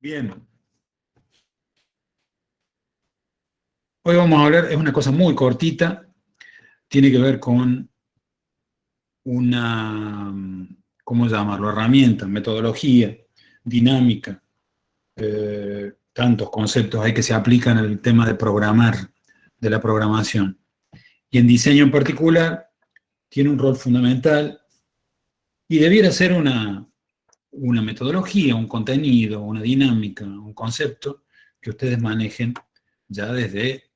Bien. Hoy vamos a hablar, es una cosa muy cortita, tiene que ver con una, ¿cómo llamarlo? Herramienta, metodología, dinámica, tantos conceptos hay que se aplican al tema de programar, de la programación. Y en diseño en particular, tiene un rol fundamental y debiera ser una metodología, un contenido, una dinámica, un concepto que ustedes manejen ya desde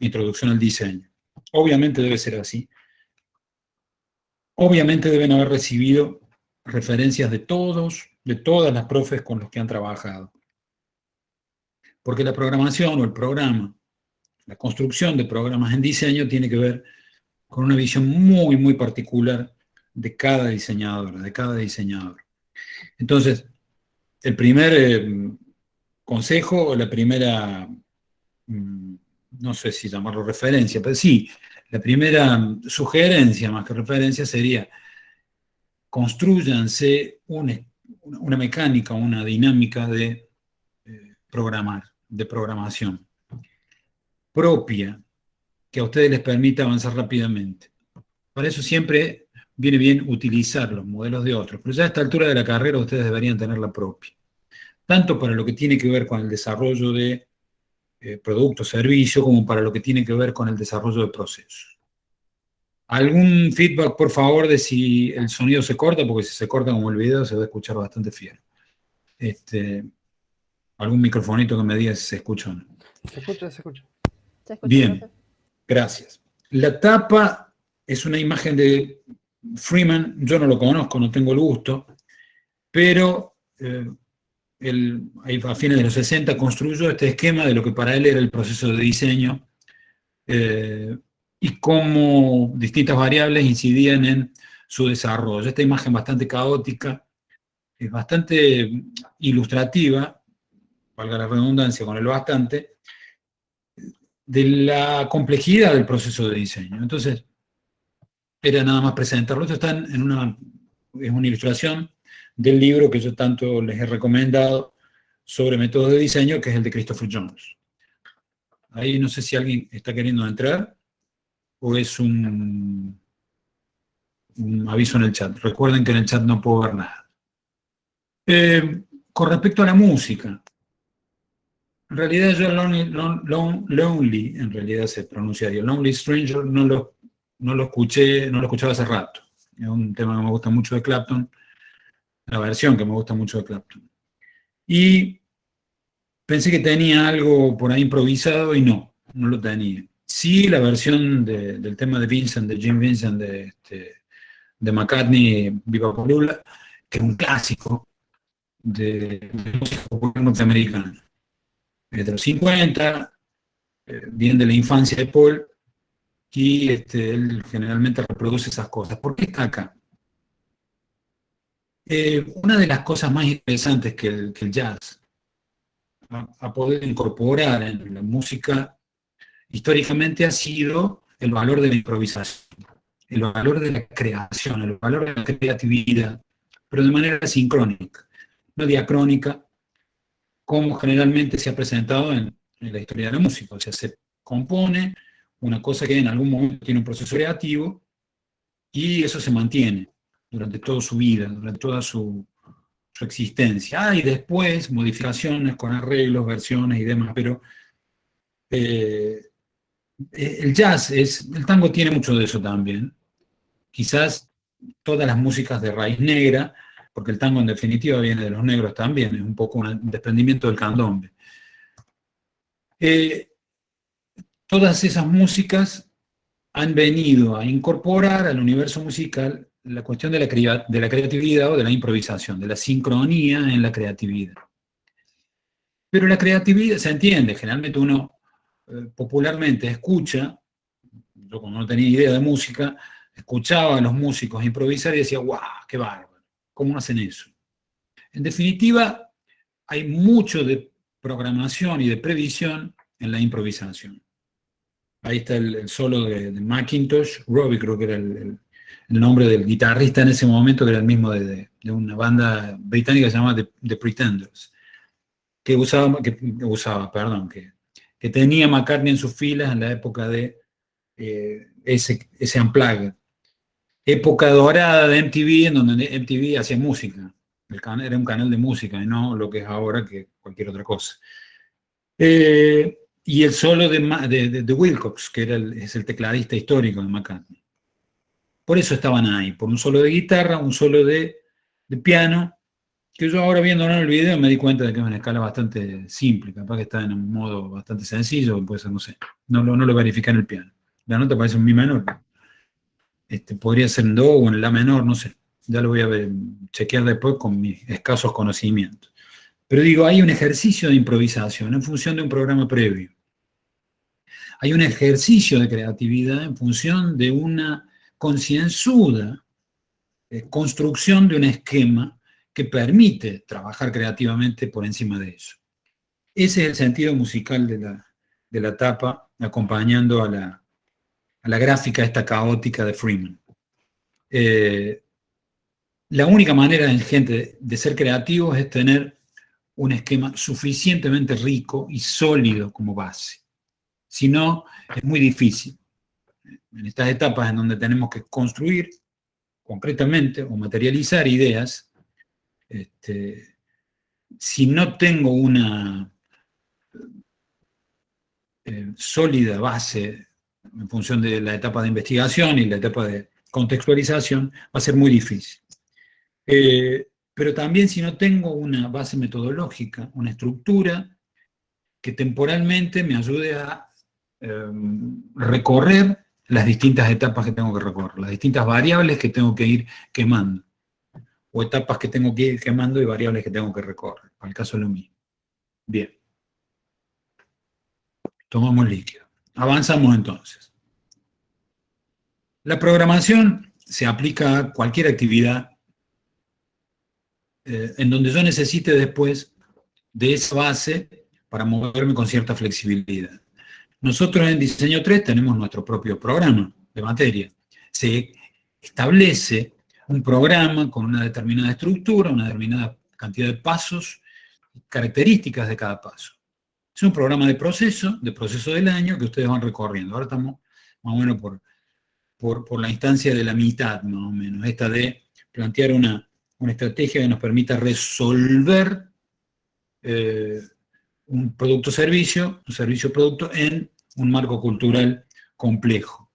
introducción al diseño. Obviamente debe ser así. Obviamente deben haber recibido referencias de todas las profes con los que han trabajado. Porque la programación o el programa, la construcción de programas en diseño tiene que ver con una visión muy, muy particular de cada diseñador, de cada diseñador. Entonces, el primer consejo o la primera, no sé si llamarlo referencia, pero sí, la primera sugerencia más que referencia sería: constrúyanse una mecánica, una dinámica de programar, de programación propia, que a ustedes les permita avanzar rápidamente. Para eso siempre viene bien utilizar los modelos de otros, pero ya a esta altura de la carrera ustedes deberían tener la propia, tanto para lo que tiene que ver con el desarrollo de productos, servicios, como para lo que tiene que ver con el desarrollo de procesos. ¿Algún feedback, por favor, de si el sonido se corta? Porque si se corta como el video se va a escuchar bastante fiero. ¿Algún microfonito que me diga si se escucha o no? Se escucha, se escucha. ¿Se escucha, Bien, profe? gracias. La tapa es una imagen de Freeman. Yo no lo conozco, no tengo el gusto, pero él, a fines de los 60 construyó este esquema de lo que para él era el proceso de diseño y cómo distintas variables incidían en su desarrollo. Esta imagen bastante caótica, es bastante ilustrativa, valga la redundancia con el bastante, de la complejidad del proceso de diseño. Entonces, era nada más presentarlo. Esto está es una ilustración del libro que yo tanto les he recomendado sobre métodos de diseño, que es el de Christopher Jones. Ahí no sé si alguien está queriendo entrar o es un aviso en el chat. Recuerden que en el chat no puedo ver nada. Con respecto a la música, en realidad yo Lonely, en realidad se pronunciaría Lonely Stranger, no lo escuchaba hace rato. Es un tema que me gusta mucho de Clapton, la versión que me gusta mucho de Clapton. Y pensé que tenía algo por ahí improvisado y no lo tenía. Sí, la versión del tema de Vincent, de Jim Vincent, de McCartney, Viva Polula, que es un clásico de música popular norteamericana. De los 50, viene de la infancia de Paul, y él generalmente reproduce esas cosas. ¿Por qué está acá? Una de las cosas más interesantes que el jazz ha podido incorporar en la música históricamente ha sido el valor de la improvisación, el valor de la creación, el valor de la creatividad, pero de manera sincrónica, no diacrónica, como generalmente se ha presentado en la historia de la música. O sea, se compone una cosa que en algún momento tiene un proceso creativo y eso se mantiene durante toda su vida, durante toda su existencia. Y después modificaciones con arreglos, versiones y demás, pero el jazz, el tango tiene mucho de eso también. Quizás todas las músicas de raíz negra, porque el tango en definitiva viene de los negros también, es un poco un desprendimiento del candombe. Todas esas músicas han venido a incorporar al universo musical la cuestión de la creatividad o de la improvisación, de la sincronía en la creatividad. Pero la creatividad se entiende, generalmente uno popularmente escucha, yo como no tenía idea de música, escuchaba a los músicos improvisar y decía, ¡guau, qué bárbaro! ¿Cómo hacen eso? En definitiva, hay mucho de programación y de previsión en la improvisación. Ahí está el solo de Macintosh, Robbie creo que era el nombre del guitarrista en ese momento, que era el mismo de una banda británica llamada The Pretenders. que tenía McCartney en sus filas en la época de ese Unplugged. Época dorada de MTV, en donde MTV hacía música. Era un canal de música y no lo que es ahora, que cualquier otra cosa. Y el solo de Wilcox, que es el tecladista histórico de McCartney. Por eso estaban ahí, por un solo de guitarra, un solo de piano, que yo ahora viendo en el video me di cuenta de que es una escala bastante simple, capaz que está en un modo bastante sencillo, puede ser, no sé, no lo verifica en el piano. La nota parece un mi menor. Podría ser en do o en la menor, no sé. Ya lo voy a chequear después con mis escasos conocimientos. Pero digo, hay un ejercicio de improvisación en función de un programa previo. Hay un ejercicio de creatividad en función de una concienzuda construcción de un esquema que permite trabajar creativamente por encima de eso. Ese es el sentido musical de la tapa, acompañando a la gráfica esta caótica de Freeman. La única manera, gente, de ser creativos es tener un esquema suficientemente rico y sólido como base. Si no, es muy difícil. En estas etapas en donde tenemos que construir concretamente o materializar ideas, si no tengo una sólida base en función de la etapa de investigación y la etapa de contextualización, va a ser muy difícil. Pero también si no tengo una base metodológica, una estructura que temporalmente me ayude a recorrer las distintas etapas que tengo que recorrer, las distintas variables que tengo que ir quemando, o etapas que tengo que ir quemando y variables que tengo que recorrer. Para el caso es lo mismo. Bien. Tomamos líquido. Avanzamos entonces. La programación se aplica a cualquier actividad en donde yo necesite después de esa base para moverme con cierta flexibilidad. Nosotros en Diseño 3 tenemos nuestro propio programa de materia. Se establece un programa con una determinada estructura, una determinada cantidad de pasos, características de cada paso. Es un programa de proceso del año que ustedes van recorriendo. Ahora estamos más o menos por la instancia de la mitad, más o menos, esta de plantear una estrategia que nos permita resolver un producto-servicio, un servicio-producto en un marco cultural complejo.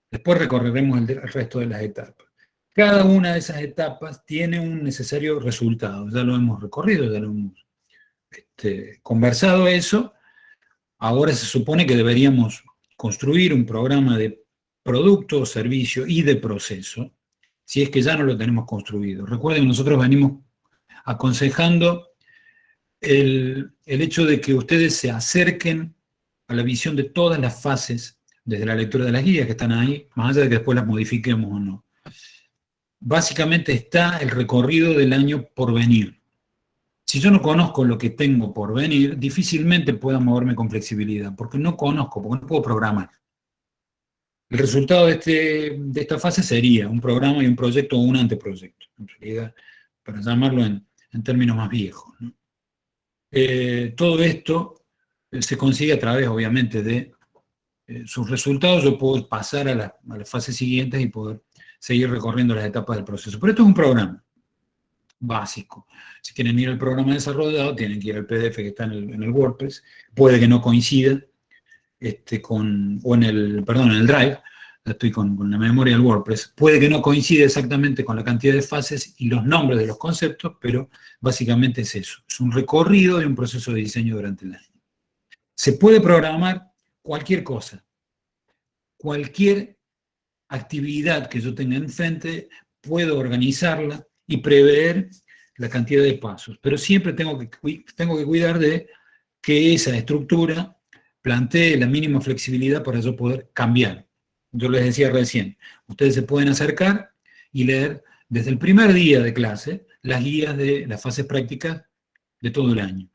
Después recorreremos el resto de las etapas. Cada una de esas etapas tiene un necesario resultado. Ya lo hemos recorrido, ya lo hemos conversado eso. Ahora se supone que deberíamos construir un programa de producto, servicio y de proceso, si es que ya no lo tenemos construido. Recuerden, nosotros venimos aconsejando el hecho de que ustedes se acerquen a la visión de todas las fases desde la lectura de las guías que están ahí, más allá de que después las modifiquemos o no. Básicamente está el recorrido del año por venir. Si yo no conozco lo que tengo por venir, difícilmente puedo moverme con flexibilidad, porque no conozco, porque no puedo programar. El resultado de esta fase sería un programa y un proyecto o un anteproyecto, en realidad, para llamarlo en términos más viejos, ¿no? Todo esto se consigue a través, obviamente, de sus resultados. Yo puedo pasar a las fases siguientes y poder seguir recorriendo las etapas del proceso. Pero esto es un programa básico. Si quieren ir al programa desarrollado, tienen que ir al PDF que está en el WordPress. Puede que no coincida en el Drive. Estoy con la memoria del WordPress. Puede que no coincida exactamente con la cantidad de fases y los nombres de los conceptos, pero básicamente es eso. Es un recorrido de un proceso de diseño durante el año. Se puede programar cualquier cosa. Cualquier actividad que yo tenga enfrente, puedo organizarla y prever la cantidad de pasos. Pero siempre tengo que cuidar de que esa estructura plantee la mínima flexibilidad para yo poder cambiar. Yo les decía recién, ustedes se pueden acercar y leer desde el primer día de clase las guías de las fases prácticas de todo el año.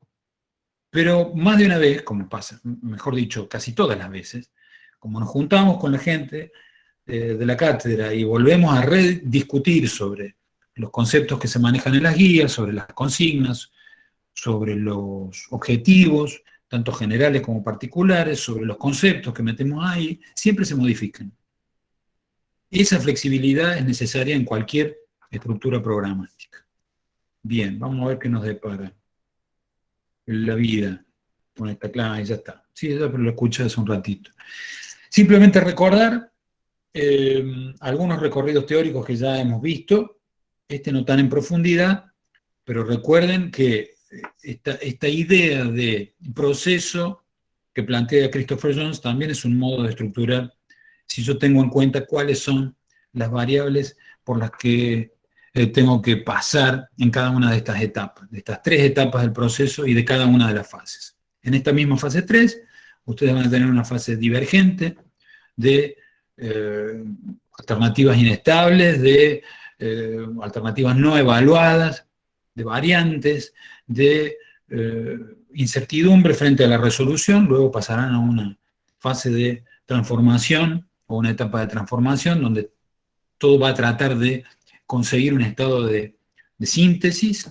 Pero más de una vez, como pasa, mejor dicho, casi todas las veces, como nos juntamos con la gente de la cátedra y volvemos a rediscutir sobre los conceptos que se manejan en las guías, sobre las consignas, sobre los objetivos, tanto generales como particulares, sobre los conceptos que metemos ahí, siempre se modifican. Esa flexibilidad es necesaria en cualquier estructura programática. Bien, vamos a ver qué nos depara la vida con esta clase, ya está. Sí, ya lo escuché hace un ratito. Simplemente recordar algunos recorridos teóricos que ya hemos visto, no tan en profundidad, pero recuerden que esta idea de proceso que plantea Christopher Jones también es un modo de estructurar, si yo tengo en cuenta cuáles son las variables por las que tengo que pasar en cada una de estas etapas, de estas 3 etapas del proceso y de cada una de las fases. En esta misma fase 3, ustedes van a tener una fase divergente de alternativas inestables, de alternativas no evaluadas, de variantes, de incertidumbre frente a la resolución, luego pasarán a una fase de transformación o una etapa de transformación donde todo va a tratar de conseguir un estado de síntesis,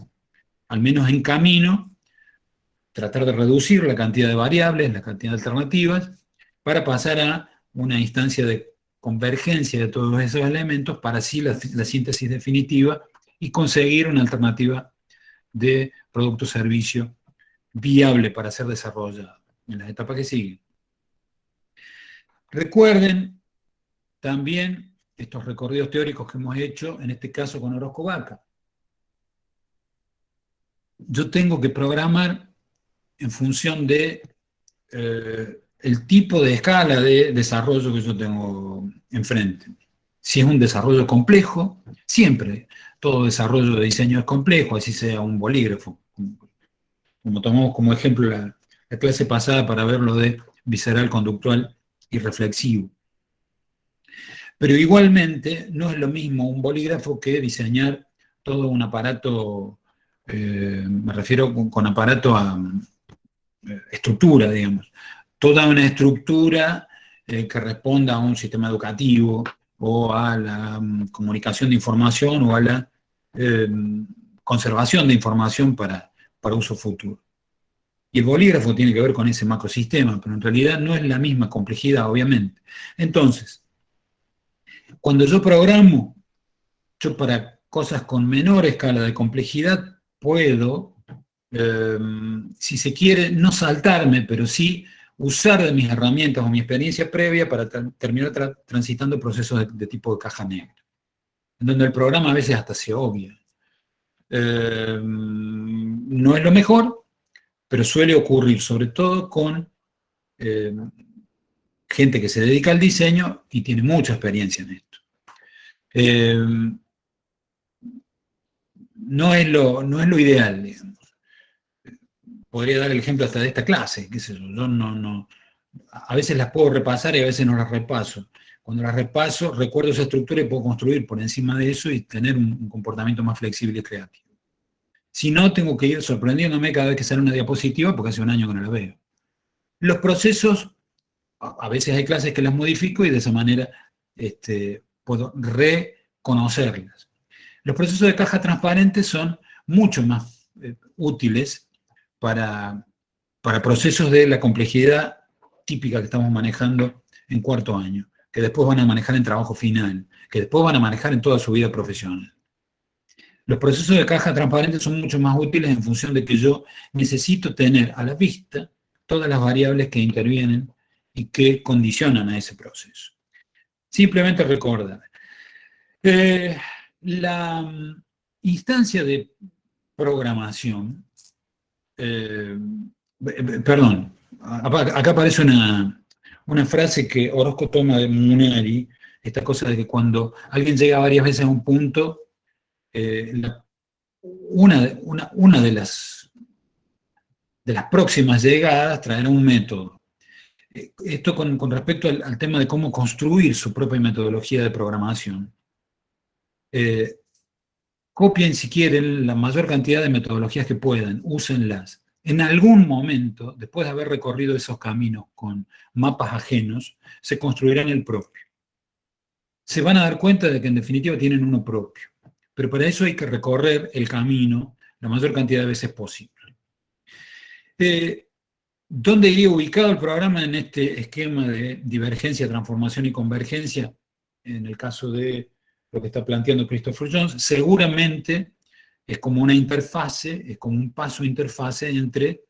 al menos en camino, tratar de reducir la cantidad de variables, la cantidad de alternativas, para pasar a una instancia de convergencia de todos esos elementos para así la síntesis definitiva y conseguir una alternativa de producto o servicio viable para ser desarrollado en las etapas que siguen. Recuerden también estos recorridos teóricos que hemos hecho, en este caso con Orozco Baca. Yo tengo que programar en función de el tipo de escala de desarrollo que yo tengo enfrente. Si es un desarrollo complejo, siempre todo desarrollo de diseño es complejo, así sea un bolígrafo. Como tomamos como ejemplo la clase pasada para ver lo de visceral, conductual y reflexivo. Pero igualmente no es lo mismo un bolígrafo que diseñar todo un aparato, me refiero con aparato a estructura, digamos. Toda una estructura que responda a un sistema educativo o a la comunicación de información o a la conservación de información para uso futuro. Y el bolígrafo tiene que ver con ese macrosistema, pero en realidad no es la misma complejidad, obviamente. Entonces, cuando yo programo, yo para cosas con menor escala de complejidad puedo, si se quiere, no saltarme, pero sí usar de mis herramientas o mi experiencia previa para terminar transitando procesos de tipo de caja negra, en donde el programa a veces hasta se obvia. No es lo mejor, pero suele ocurrir, sobre todo con gente que se dedica al diseño y tiene mucha experiencia en esto. No es lo ideal, digamos. Podría dar el ejemplo hasta de esta clase, qué sé yo, a veces las puedo repasar y a veces no las repaso. Cuando las repaso, recuerdo esa estructura y puedo construir por encima de eso y tener un comportamiento más flexible y creativo. Si no, tengo que ir sorprendiéndome cada vez que sale una diapositiva porque hace un año que no la veo. Los procesos, a veces hay clases que las modifico y de esa manera puedo reconocerlas. Los procesos de caja transparente son mucho más útiles para procesos de la complejidad típica que estamos manejando en cuarto año, que después van a manejar en trabajo final, que después van a manejar en toda su vida profesional. Los procesos de caja transparente son mucho más útiles en función de que yo necesito tener a la vista todas las variables que intervienen y que condicionan a ese proceso. Simplemente recordar. La instancia de programación, perdón, acá aparece una frase que Orozco toma de Munari, esta cosa de que cuando alguien llega varias veces a un punto, una de las próximas llegadas traerá un método. Esto con respecto al tema de cómo construir su propia metodología de programación. Copien si quieren la mayor cantidad de metodologías que puedan, úsenlas. En algún momento, después de haber recorrido esos caminos con mapas ajenos, se construirán el propio. Se van a dar cuenta de que en definitiva tienen uno propio. Pero para eso hay que recorrer el camino la mayor cantidad de veces posible. ¿Dónde iría ubicado el programa en este esquema de divergencia, transformación y convergencia? En el caso de lo que está planteando Christopher Jones, seguramente es como una interfase, es como un paso interfase entre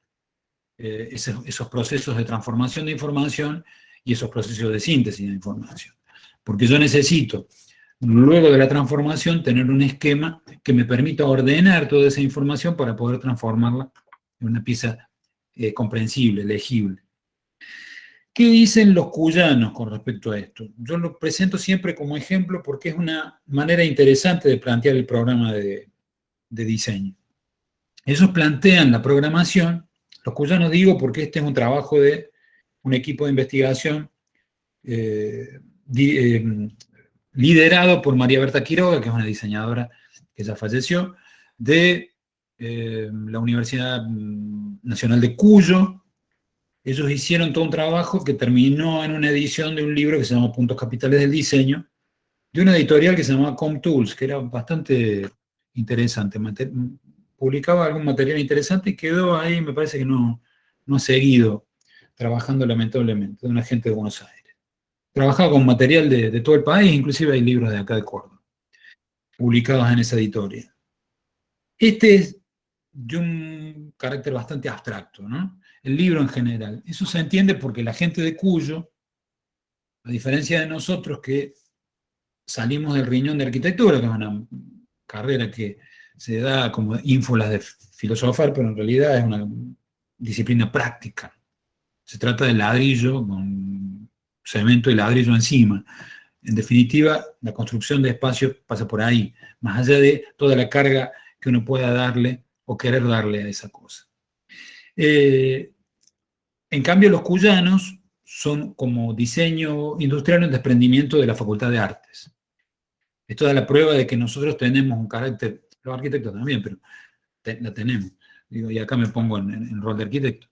esos procesos de transformación de información y esos procesos de síntesis de información. Porque yo necesito, luego de la transformación, tener un esquema que me permita ordenar toda esa información para poder transformarla en una pieza comprensible, legible. ¿Qué dicen los cuyanos con respecto a esto? Yo lo presento siempre como ejemplo porque es una manera interesante de plantear el programa de diseño. Ellos plantean la programación, los cuyanos digo porque este es un trabajo de un equipo de investigación liderado por María Berta Quiroga, que es una diseñadora que ya falleció, de la Universidad Nacional de Cuyo. Ellos hicieron todo un trabajo que terminó en una edición de un libro que se llama Puntos Capitales del Diseño, de una editorial que se llamaba ComTools, que era bastante interesante. Publicaba algún material interesante y quedó ahí, me parece que no ha seguido trabajando lamentablemente, de una gente de Buenos Aires. Trabajaba con material de todo el país, inclusive hay libros de acá de Córdoba, publicados en esa editorial. Este es de un carácter bastante abstracto, ¿no? El libro en general. Eso se entiende porque la gente de Cuyo, a diferencia de nosotros que salimos del riñón de arquitectura, que es una carrera que se da como ínfolas de filosofar, pero en realidad es una disciplina práctica. Se trata de ladrillo con cemento y ladrillo encima. En definitiva, la construcción de espacios pasa por ahí, más allá de toda la carga que uno pueda darle o querer darle a esa cosa. En cambio, los cuyanos son como diseño industrial un desprendimiento de la Facultad de Artes. Esto da la prueba de que nosotros tenemos un carácter, los arquitectos también, pero la tenemos. Digo, y acá me pongo en rol de arquitecto.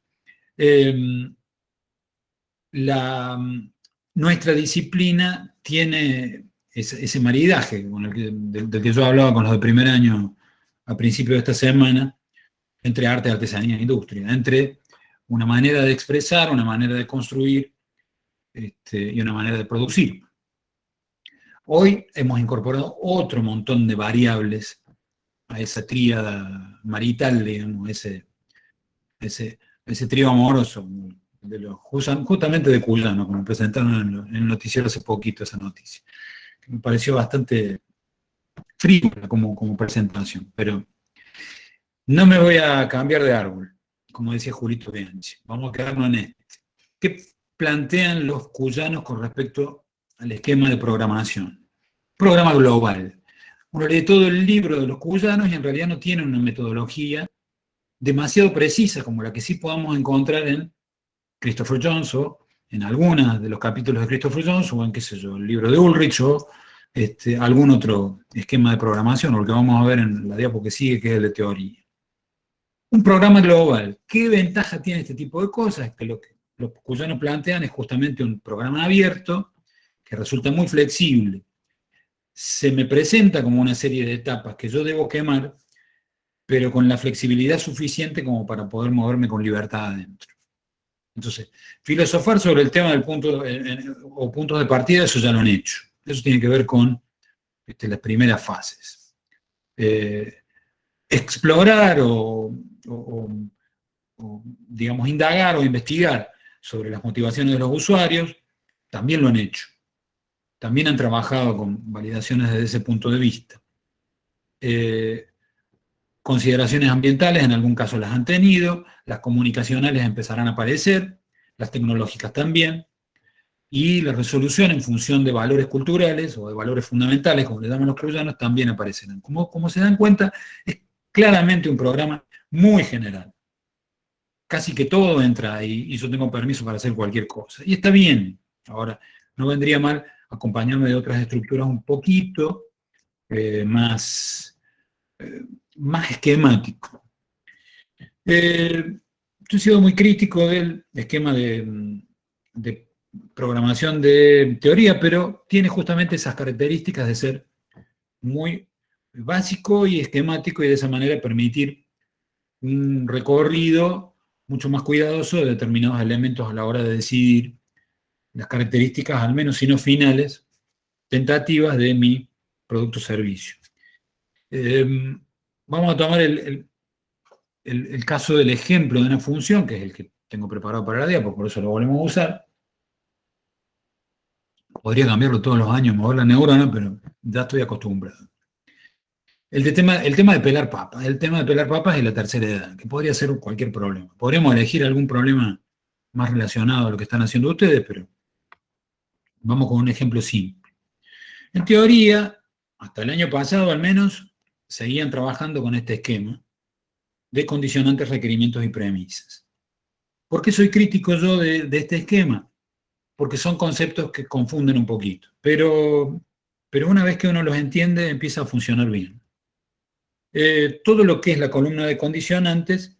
Nuestra disciplina tiene ese maridaje con del que yo hablaba con los de primer año a principio de esta semana, entre arte, artesanía e industria, entre una manera de expresar, una manera de construir y una manera de producir. Hoy hemos incorporado otro montón de variables a esa tríada marital, digamos, ese trío amoroso, justamente de Cuyano, como presentaron en el noticiero hace poquito esa noticia. Me pareció bastante frívola como presentación, pero no me voy a cambiar de árbol, como decía Julito Bianchi. Vamos a quedarnos en este. ¿Qué plantean los cuyanos con respecto al esquema de programación? Programa global. Uno lee todo el libro de los cuyanos y en realidad no tienen una metodología demasiado precisa como la que sí podamos encontrar en Christopher Jones o en algunos de los capítulos de Christopher Jones o en, qué sé yo, el libro de Ulrich o algún otro esquema de programación o el que vamos a ver en la diapo que sigue, que es el de teoría. Un programa global. ¿Qué ventaja tiene este tipo de cosas? Que lo que los cuyanos plantean es justamente un programa abierto que resulta muy flexible. Se me presenta como una serie de etapas que yo debo quemar, pero con la flexibilidad suficiente como para poder moverme con libertad adentro. Entonces, filosofar sobre el tema del punto o puntos de partida, eso ya lo han hecho. Eso tiene que ver con las primeras fases. Explorar o, digamos, indagar o investigar sobre las motivaciones de los usuarios, también lo han hecho. También han trabajado con validaciones desde ese punto de vista. Consideraciones ambientales, en algún caso las han tenido, las comunicacionales empezarán a aparecer, las tecnológicas también, y la resolución en función de valores culturales o de valores fundamentales, como le llaman los cuyanos, también aparecerán. Como se dan cuenta, es claramente un programa muy general. Casi que todo entra ahí y yo tengo permiso para hacer cualquier cosa. Y está bien. Ahora, no vendría mal acompañarme de otras estructuras un poquito más esquemático. Yo he sido muy crítico del esquema de programación de teoría, pero tiene justamente esas características de ser muy básico y esquemático y de esa manera permitir un recorrido mucho más cuidadoso de determinados elementos a la hora de decidir las características, al menos si no finales, tentativas de mi producto o servicio. Vamos a tomar el caso del ejemplo de una función, que es el que tengo preparado para la diapo, por eso lo volvemos a usar. Podría cambiarlo todos los años, mover la neurona, pero ya estoy acostumbrado. El tema de pelar papas. El tema de pelar papas es la tercera edad, que podría ser cualquier problema. Podríamos elegir algún problema más relacionado a lo que están haciendo ustedes, pero vamos con un ejemplo simple. En teoría, hasta el año pasado al menos, seguían trabajando con este esquema de condicionantes, requerimientos y premisas. ¿Por qué soy crítico yo de este esquema? Porque son conceptos que confunden un poquito, pero una vez que uno los entiende, empieza a funcionar bien. Todo lo que es la columna de condicionantes,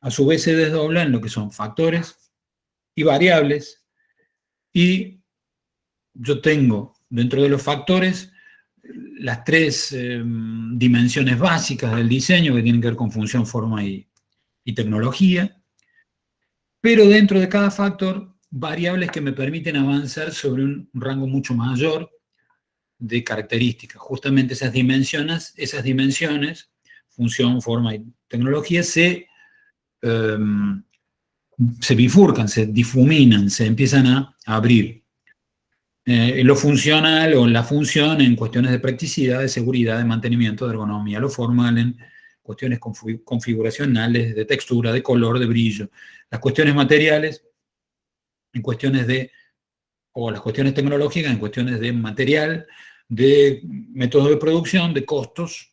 a su vez se desdobla en lo que son factores y variables, y yo tengo dentro de los factores las tres dimensiones básicas del diseño que tienen que ver con función, forma y tecnología, pero dentro de cada factor, variables que me permiten avanzar sobre un rango mucho mayor de características. Justamente esas dimensiones, función, forma y tecnología, se bifurcan, se difuminan, se empiezan a abrir. Lo funcional o la función en cuestiones de practicidad, de seguridad, de mantenimiento, de ergonomía. Lo formal en cuestiones configuracionales, de textura, de color, de brillo. Las cuestiones materiales en cuestiones o las cuestiones tecnológicas en cuestiones de material, de métodos de producción, de costos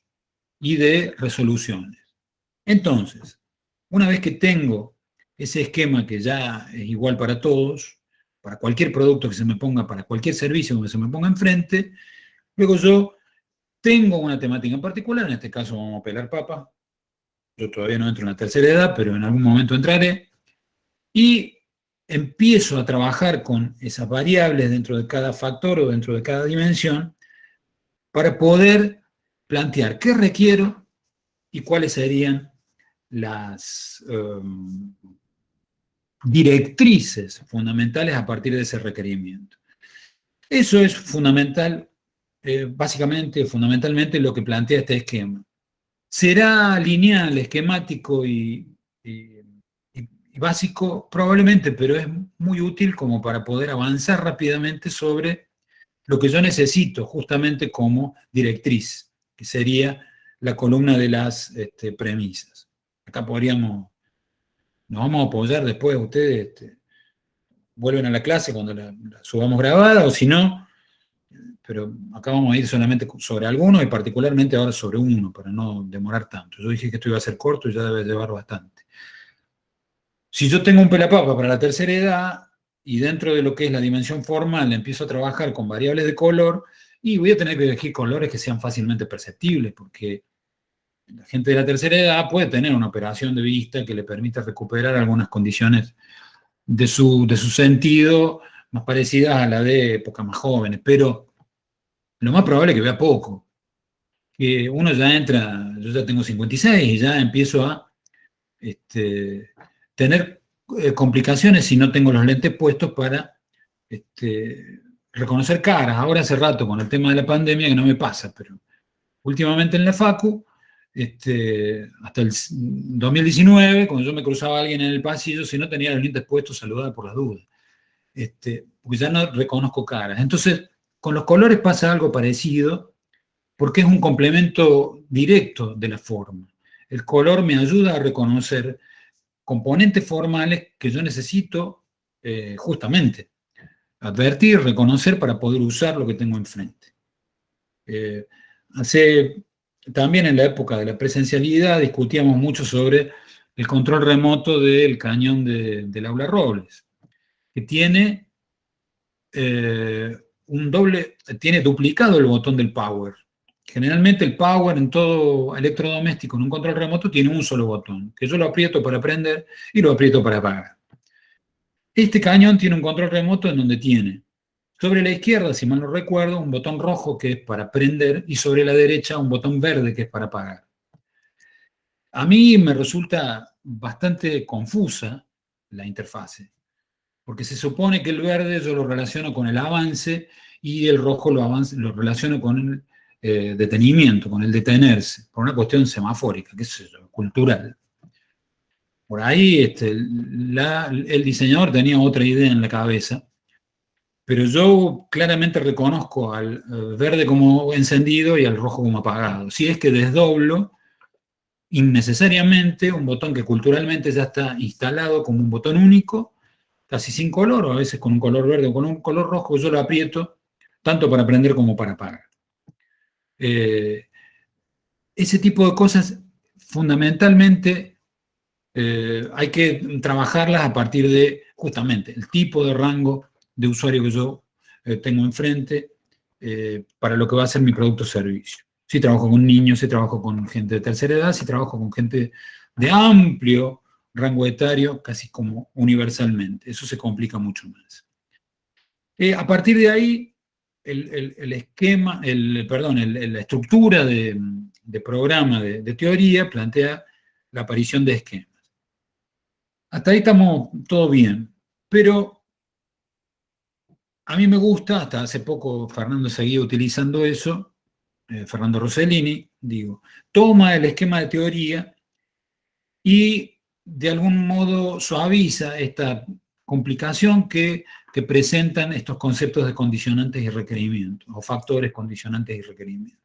y de resoluciones. Entonces, una vez que tengo ese esquema que ya es igual para todos, para cualquier producto que se me ponga, para cualquier servicio que se me ponga enfrente, luego yo tengo una temática en particular, en este caso vamos a pelar papas, yo todavía no entro en la tercera edad, pero en algún momento entraré, y empiezo a trabajar con esas variables dentro de cada factor o dentro de cada dimensión para poder plantear qué requiero y cuáles serían las directrices fundamentales a partir de ese requerimiento. Eso es fundamental, fundamentalmente lo que plantea este esquema. ¿Será lineal, esquemático y básico? Probablemente, pero es muy útil como para poder avanzar rápidamente sobre lo que yo necesito justamente como directriz, que sería la columna de las premisas. Acá nos vamos a apoyar después, ustedes vuelven a la clase cuando la subamos grabada, o si no, pero acá vamos a ir solamente sobre algunos y particularmente ahora sobre uno, para no demorar tanto. Yo dije que esto iba a ser corto y ya debe llevar bastante. Si yo tengo un pelapapa para la tercera edad y dentro de lo que es la dimensión formal empiezo a trabajar con variables de color, y voy a tener que elegir colores que sean fácilmente perceptibles, porque la gente de la tercera edad puede tener una operación de vista que le permita recuperar algunas condiciones de su sentido más parecidas a la de épocas más jóvenes, pero lo más probable es que vea poco. Que uno ya entra, yo ya tengo 56 y ya empiezo a tener complicaciones si no tengo los lentes puestos para reconocer caras. Ahora hace rato con el tema de la pandemia que no me pasa, pero últimamente en la facu, hasta el 2019, cuando yo me cruzaba a alguien en el pasillo, si no tenía los lentes puestos, saludaba por las dudas. Porque ya no reconozco caras. Entonces, con los colores pasa algo parecido, porque es un complemento directo de la forma. El color me ayuda a reconocer componentes formales que yo necesito justamente advertir, reconocer para poder usar lo que tengo enfrente. También en la época de la presencialidad discutíamos mucho sobre el control remoto del cañón del aula Robles, que tiene tiene duplicado el botón del power. Generalmente el power en todo electrodoméstico en un control remoto tiene un solo botón, que yo lo aprieto para prender y lo aprieto para apagar. Este cañón tiene un control remoto en donde tiene sobre la izquierda, si mal no recuerdo, un botón rojo que es para prender y sobre la derecha un botón verde que es para apagar. A mí me resulta bastante confusa la interfase, porque se supone que el verde yo lo relaciono con el avance y el rojo lo relaciono con el detenimiento, con el detenerse, por una cuestión semafórica, qué sé yo, cultural. Por ahí el diseñador tenía otra idea en la cabeza, pero yo claramente reconozco al verde como encendido y al rojo como apagado. Si es que desdoblo innecesariamente un botón que culturalmente ya está instalado como un botón único, casi sin color, o a veces con un color verde o con un color rojo, yo lo aprieto tanto para prender como para apagar. Ese tipo de cosas fundamentalmente hay que trabajarlas a partir de justamente el tipo de rango de usuario que yo tengo enfrente para lo que va a ser mi producto o servicio. Si trabajo con niños, si trabajo con gente de tercera edad, si trabajo con gente de amplio rango etario, casi como universalmente. Eso se complica mucho más. A partir de ahí, el esquema, la estructura de programa de teoría plantea la aparición de esquemas. Hasta ahí estamos todo bien, pero a mí me gusta, hasta hace poco Fernando seguía utilizando eso, Fernando Rossellini, digo, toma el esquema de teoría y de algún modo suaviza esta complicación que presentan estos conceptos de condicionantes y requerimientos, o factores, condicionantes y requerimientos.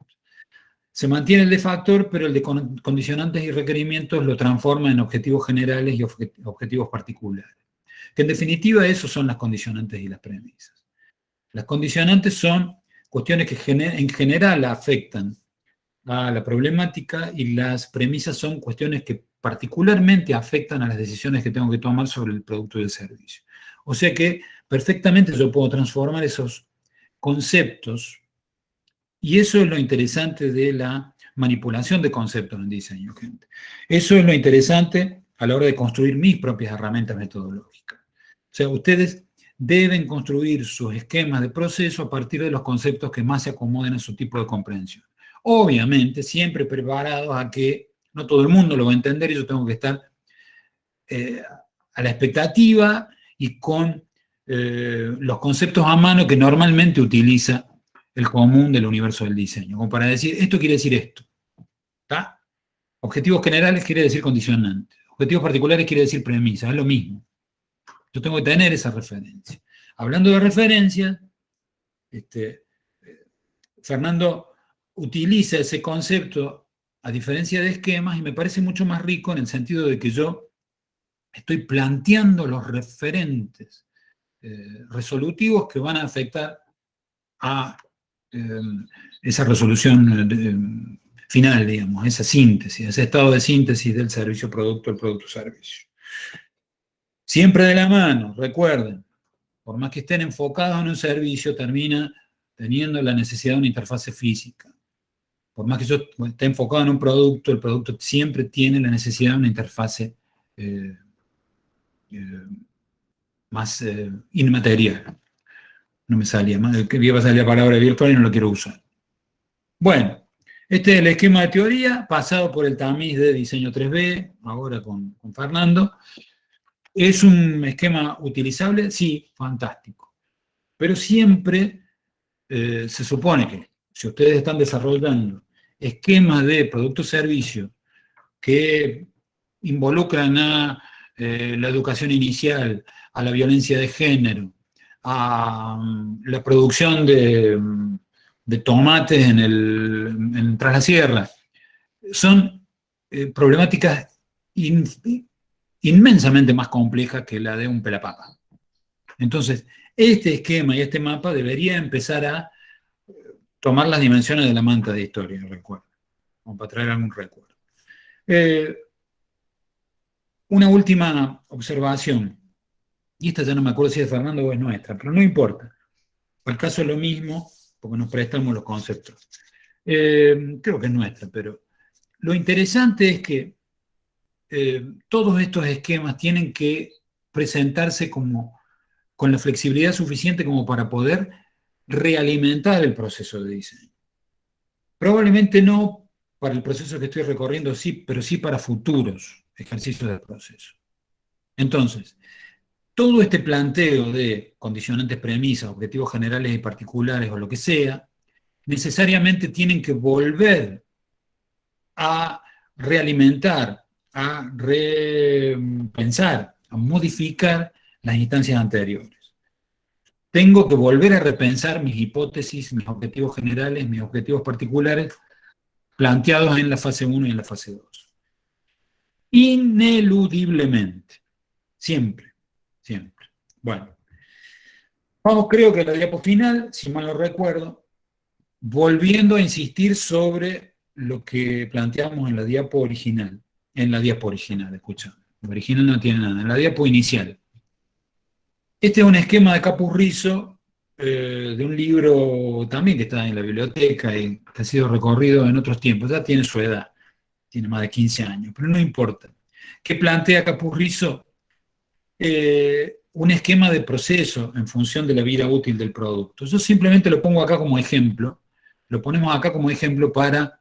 Se mantiene el de factor, pero el de condicionantes y requerimientos lo transforma en objetivos generales y objetivos particulares. Que en definitiva esos son las condicionantes y las premisas. Las condicionantes son cuestiones que en general afectan a la problemática y las premisas son cuestiones que particularmente afectan a las decisiones que tengo que tomar sobre el producto y el servicio. O sea que perfectamente yo puedo transformar esos conceptos y eso es lo interesante de la manipulación de conceptos en diseño, gente. Eso es lo interesante a la hora de construir mis propias herramientas metodológicas. O sea, ustedes deben construir sus esquemas de proceso a partir de los conceptos que más se acomoden a su tipo de comprensión. Obviamente, siempre preparados a que no todo el mundo lo va a entender y yo tengo que estar a la expectativa y con los conceptos a mano que normalmente utiliza el común del universo del diseño, como para decir, esto quiere decir esto, ¿está? Objetivos generales quiere decir condicionantes, objetivos particulares quiere decir premisa, es lo mismo. Yo tengo que tener esa referencia. Hablando de referencias, Fernando utiliza ese concepto a diferencia de esquemas y me parece mucho más rico en el sentido de que yo estoy planteando los referentes resolutivos que van a afectar a esa resolución final, digamos, esa síntesis, ese estado de síntesis del servicio-producto, el producto-servicio. Siempre de la mano, recuerden, por más que estén enfocados en un servicio, termina teniendo la necesidad de una interfase física. Por más que yo esté enfocado en un producto, el producto siempre tiene la necesidad de una interfase más inmaterial. No me salía más, que iba a salir la palabra virtual y no lo quiero usar. Bueno, este es el esquema de teoría pasado por el tamiz de diseño 3B, ahora con Fernando. ¿Es un esquema utilizable? Sí, fantástico. Pero siempre se supone que si ustedes están desarrollando esquemas de producto-servicio que involucran a la educación inicial, a la violencia de género, a la producción de tomates tras la sierra, son problemáticas inmensamente más complejas que la de un pelapapa. Entonces, este esquema y este mapa debería empezar a tomar las dimensiones de la manta de historia, recuerdo, como para traer algún recuerdo. Una última observación, y esta ya no me acuerdo si es de Fernando o es nuestra, pero no importa. El caso es lo mismo, porque nos prestamos los conceptos. Creo que es nuestra, pero lo interesante es que todos estos esquemas tienen que presentarse con la flexibilidad suficiente como para poder realimentar el proceso de diseño. Probablemente no para el proceso que estoy recorriendo, sí, pero sí para futuros ejercicios del proceso. Entonces, todo este planteo de condicionantes, premisas, objetivos generales y particulares o lo que sea, necesariamente tienen que volver a realimentar, a repensar, a modificar las instancias anteriores. Tengo que volver a repensar mis hipótesis, mis objetivos generales, mis objetivos particulares, planteados en la fase 1 y en la fase 2. Ineludiblemente. Siempre, siempre. Bueno, vamos, creo que a la diapo final, si mal no recuerdo, volviendo a insistir sobre lo que planteamos en la diapo original. En la diapo original, escucha. La original no tiene nada. En la diapo inicial. Este es un esquema de Capurrizo, de un libro también que está en la biblioteca y que ha sido recorrido en otros tiempos. Ya tiene su edad, tiene más de 15 años, pero no importa. ¿Qué plantea Capurrizo? Un esquema de proceso en función de la vida útil del producto. Yo simplemente lo pongo acá como ejemplo, lo ponemos acá como ejemplo para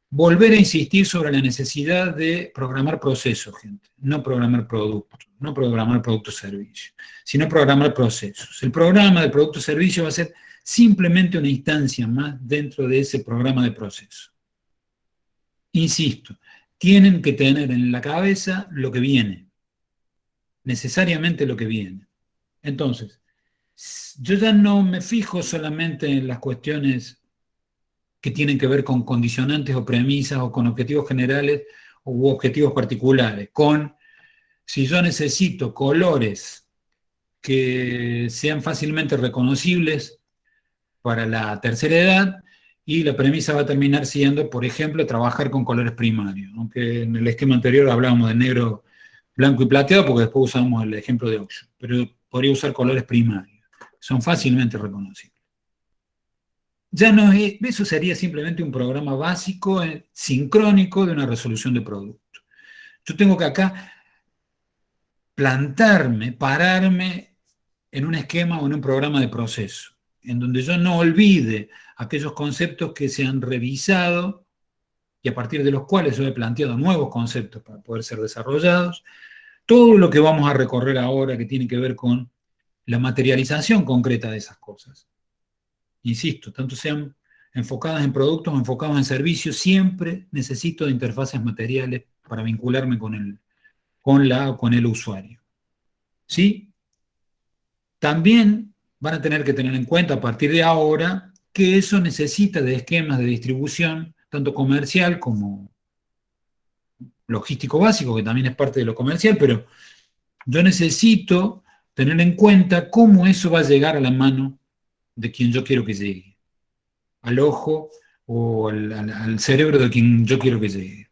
volver a insistir sobre la necesidad de programar procesos, gente, no programar productos, no programar producto-servicio, sino programar procesos. El programa de producto-servicio va a ser simplemente una instancia más dentro de ese programa de proceso. Insisto, tienen que tener en la cabeza lo que viene, necesariamente lo que viene. Entonces, yo ya no me fijo solamente en las cuestiones que tienen que ver con condicionantes o premisas o con objetivos generales u objetivos particulares, con si yo necesito colores que sean fácilmente reconocibles para la tercera edad, y la premisa va a terminar siendo, por ejemplo, trabajar con colores primarios, aunque en el esquema anterior hablábamos de negro, blanco y plateado, porque después usamos el ejemplo de Oxford, pero podría usar colores primarios, son fácilmente reconocibles. Ya no es, eso sería simplemente un programa básico, sincrónico de una resolución de producto. Yo tengo que acá plantarme, pararme en un esquema o en un programa de proceso, en donde yo no olvide aquellos conceptos que se han revisado y a partir de los cuales yo he planteado nuevos conceptos para poder ser desarrollados. Todo lo que vamos a recorrer ahora que tiene que ver con la materialización concreta de esas cosas. Insisto, tanto sean enfocadas en productos o enfocadas en servicios, siempre necesito de interfaces materiales para vincularme con el usuario. ¿Sí? También van a tener que tener en cuenta a partir de ahora que eso necesita de esquemas de distribución, tanto comercial como logístico básico, que también es parte de lo comercial, pero yo necesito tener en cuenta cómo eso va a llegar a la mano de quien yo quiero que llegue, al ojo o al cerebro de quien yo quiero que llegue.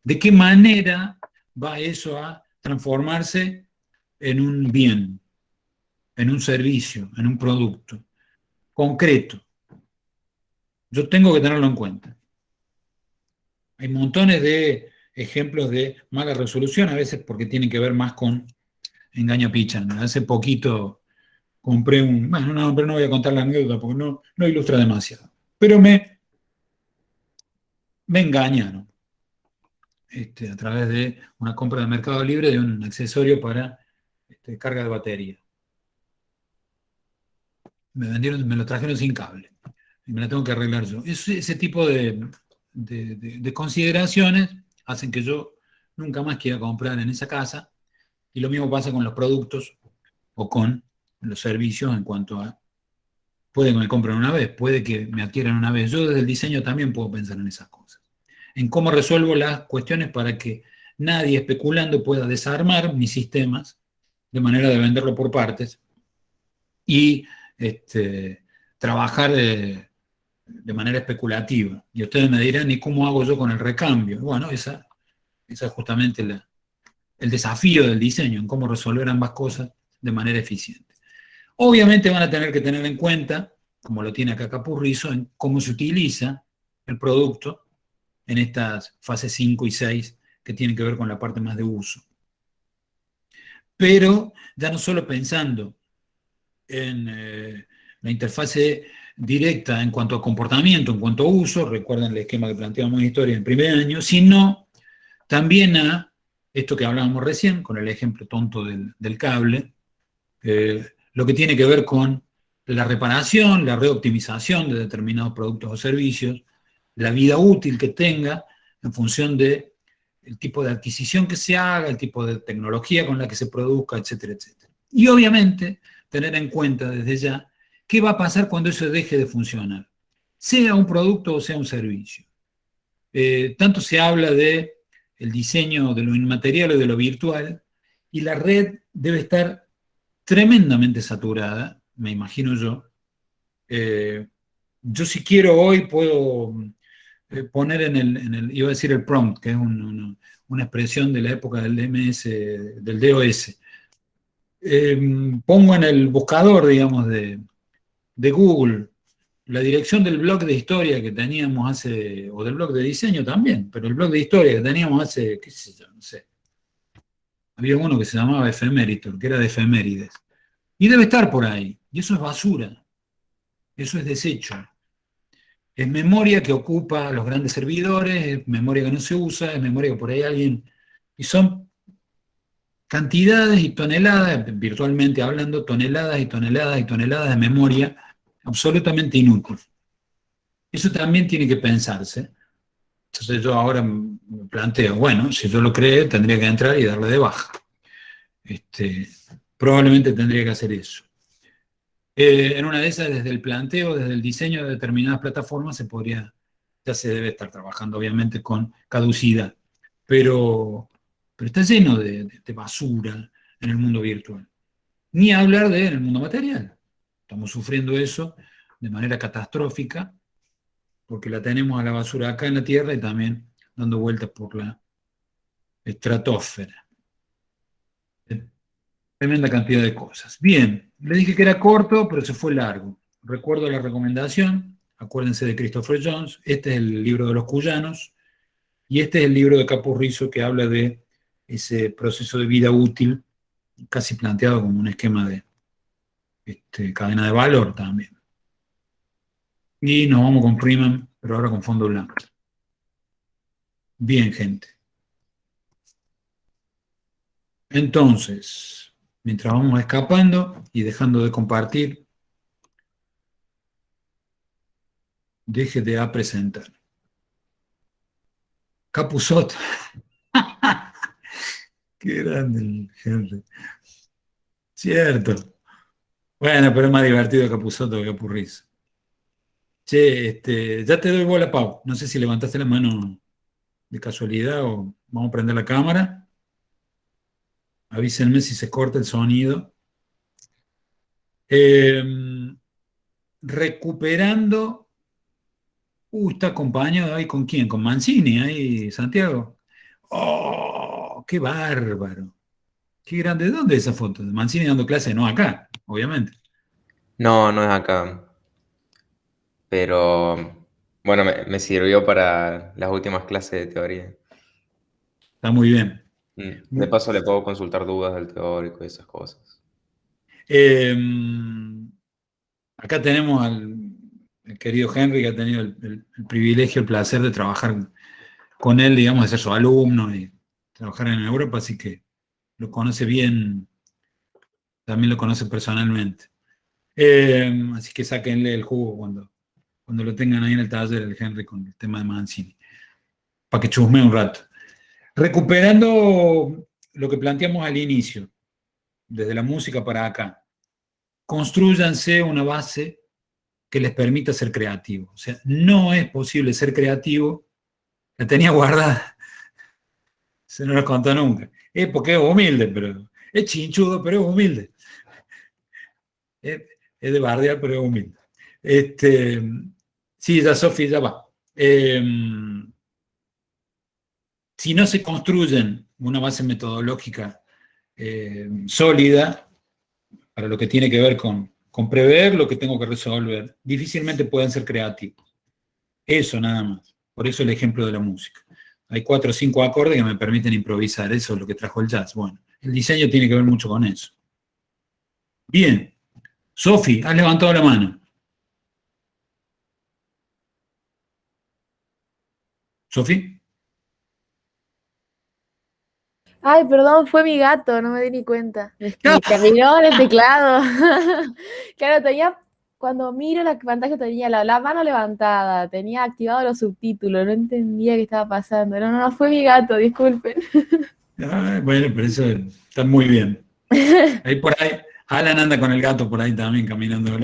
¿De qué manera va eso a transformarse en un bien, en un servicio, en un producto concreto? Yo tengo que tenerlo en cuenta. Hay montones de ejemplos de mala resolución, a veces porque tienen que ver más con engaño pichan. Hace poquito compré bueno, no, pero no voy a contar la anécdota porque no ilustra demasiado. Pero me engañaron a través de una compra de Mercado Libre de un accesorio para carga de batería. Me lo trajeron sin cable y me la tengo que arreglar yo. Ese tipo de consideraciones hacen que yo nunca más quiera comprar en esa casa, y lo mismo pasa con los productos o con los servicios en cuanto a, puede que me compren una vez, puede que me adquieran una vez. Yo desde el diseño también puedo pensar en esas cosas, en cómo resuelvo las cuestiones para que nadie especulando pueda desarmar mis sistemas de manera de venderlo por partes y trabajar de manera especulativa. Y ustedes me dirán, ¿y cómo hago yo con el recambio? Bueno, esa es justamente el desafío del diseño, en cómo resolver ambas cosas de manera eficiente. Obviamente van a tener que tener en cuenta, como lo tiene acá Capurrizo, en cómo se utiliza el producto en estas fases 5 y 6 que tienen que ver con la parte más de uso. Pero ya no solo pensando en la interfase directa en cuanto a comportamiento, en cuanto a uso, recuerden el esquema que planteamos en historia en el primer año, sino también a esto que hablábamos recién, con el ejemplo tonto del cable, lo que tiene que ver con la reparación, la reoptimización de determinados productos o servicios, la vida útil que tenga en función de el tipo de adquisición que se haga, el tipo de tecnología con la que se produzca, etcétera, etcétera. Y obviamente tener en cuenta desde ya qué va a pasar cuando eso deje de funcionar, sea un producto o sea un servicio. Tanto se habla de el diseño de lo inmaterial o de lo virtual, y la red debe estar tremendamente saturada, me imagino yo. Yo si quiero hoy puedo poner iba a decir el prompt, que es una expresión de la época del DMS, del DOS. Pongo en el buscador, digamos, de Google la dirección del blog de historia que teníamos hace, o del blog de diseño también, pero el blog de historia que teníamos hace, qué sé yo, no sé. Había uno que se llamaba Efemeritor, que era de efemérides. Y debe estar por ahí. Y eso es basura. Eso es desecho. Es memoria que ocupa los grandes servidores, es memoria que no se usa, es memoria que por ahí alguien... Y son cantidades y toneladas, virtualmente hablando, toneladas y toneladas y toneladas de memoria absolutamente inútil. Eso también tiene que pensarse. Entonces yo ahora me planteo, bueno, si yo lo creé, tendría que entrar y darle de baja. Este, probablemente tendría que hacer eso. En una de esas, desde el planteo, desde el diseño de determinadas plataformas, ya se debe estar trabajando obviamente con caducidad, pero está lleno de basura en el mundo virtual. Ni hablar en el mundo material. Estamos sufriendo eso de manera catastrófica, porque la tenemos a la basura acá en la Tierra y también dando vueltas por la estratosfera. Tremenda cantidad de cosas. Bien, le dije que era corto, pero se fue largo. Recuerdo la recomendación, acuérdense de Christopher Jones, este es el libro de los cuyanos, y este es el libro de Capurrizo que habla de ese proceso de vida útil, casi planteado como un esquema de cadena de valor también. Y nos vamos con Freeman, pero ahora con fondo blanco. Bien, gente. Entonces, mientras vamos escapando y dejando de compartir, deje de presentar. Capusotto. Qué grande el Henry. Cierto. Bueno, pero es más divertido Capusotto que Capurriz. Che, ya te doy bola, Pau. No sé si levantaste la mano de casualidad o vamos a prender la cámara. Avísenme si se corta el sonido. Eh, recuperando. Está acompañado ahí con quién, con Mancini, ahí, Santiago. ¡Oh! ¡Qué bárbaro! ¡Qué grande! ¿De dónde es esa foto? De Mancini dando clase, no acá, obviamente. No, no es acá, pero bueno, me sirvió para las últimas clases de teoría. Está muy bien. De paso le puedo consultar dudas del teórico y esas cosas. Eh, acá tenemos al querido Henry, que ha tenido el privilegio, el placer de trabajar con él, digamos, de ser su alumno y trabajar en Europa, así que lo conoce bien, también lo conoce personalmente. Así que sáquenle el jugo cuando lo tengan ahí en el taller, el Henry, con el tema de Mancini, para que chusme un rato. Recuperando lo que planteamos al inicio, desde la música para acá, construyanse una base que les permita ser creativos. O sea, no es posible ser creativo. La tenía guardada, se no la contó nunca. Es porque es humilde, pero es chinchudo, pero es humilde. Es, es de bardear, pero es humilde. Este, sí, ya Sofi, ya va. Si no se construyen una base metodológica sólida para lo que tiene que ver con prever lo que tengo que resolver, difícilmente pueden ser creativos. Eso nada más. Por eso el ejemplo de la música. Hay 4 o 5 acordes que me permiten improvisar. Eso es lo que trajo el jazz. Bueno, el diseño tiene que ver mucho con eso. Bien. Sofi, has levantado la mano. Sofi. Ay, perdón, fue mi gato, no me di ni cuenta. ¡Ah! Me miró en el teclado. Claro, cuando miro la pantalla tenía la mano levantada, tenía activados los subtítulos, no entendía qué estaba pasando. No, no, no, fue mi gato, disculpen. Ay, bueno, pero eso está muy bien. Ahí por ahí, Alan anda con el gato por ahí también caminando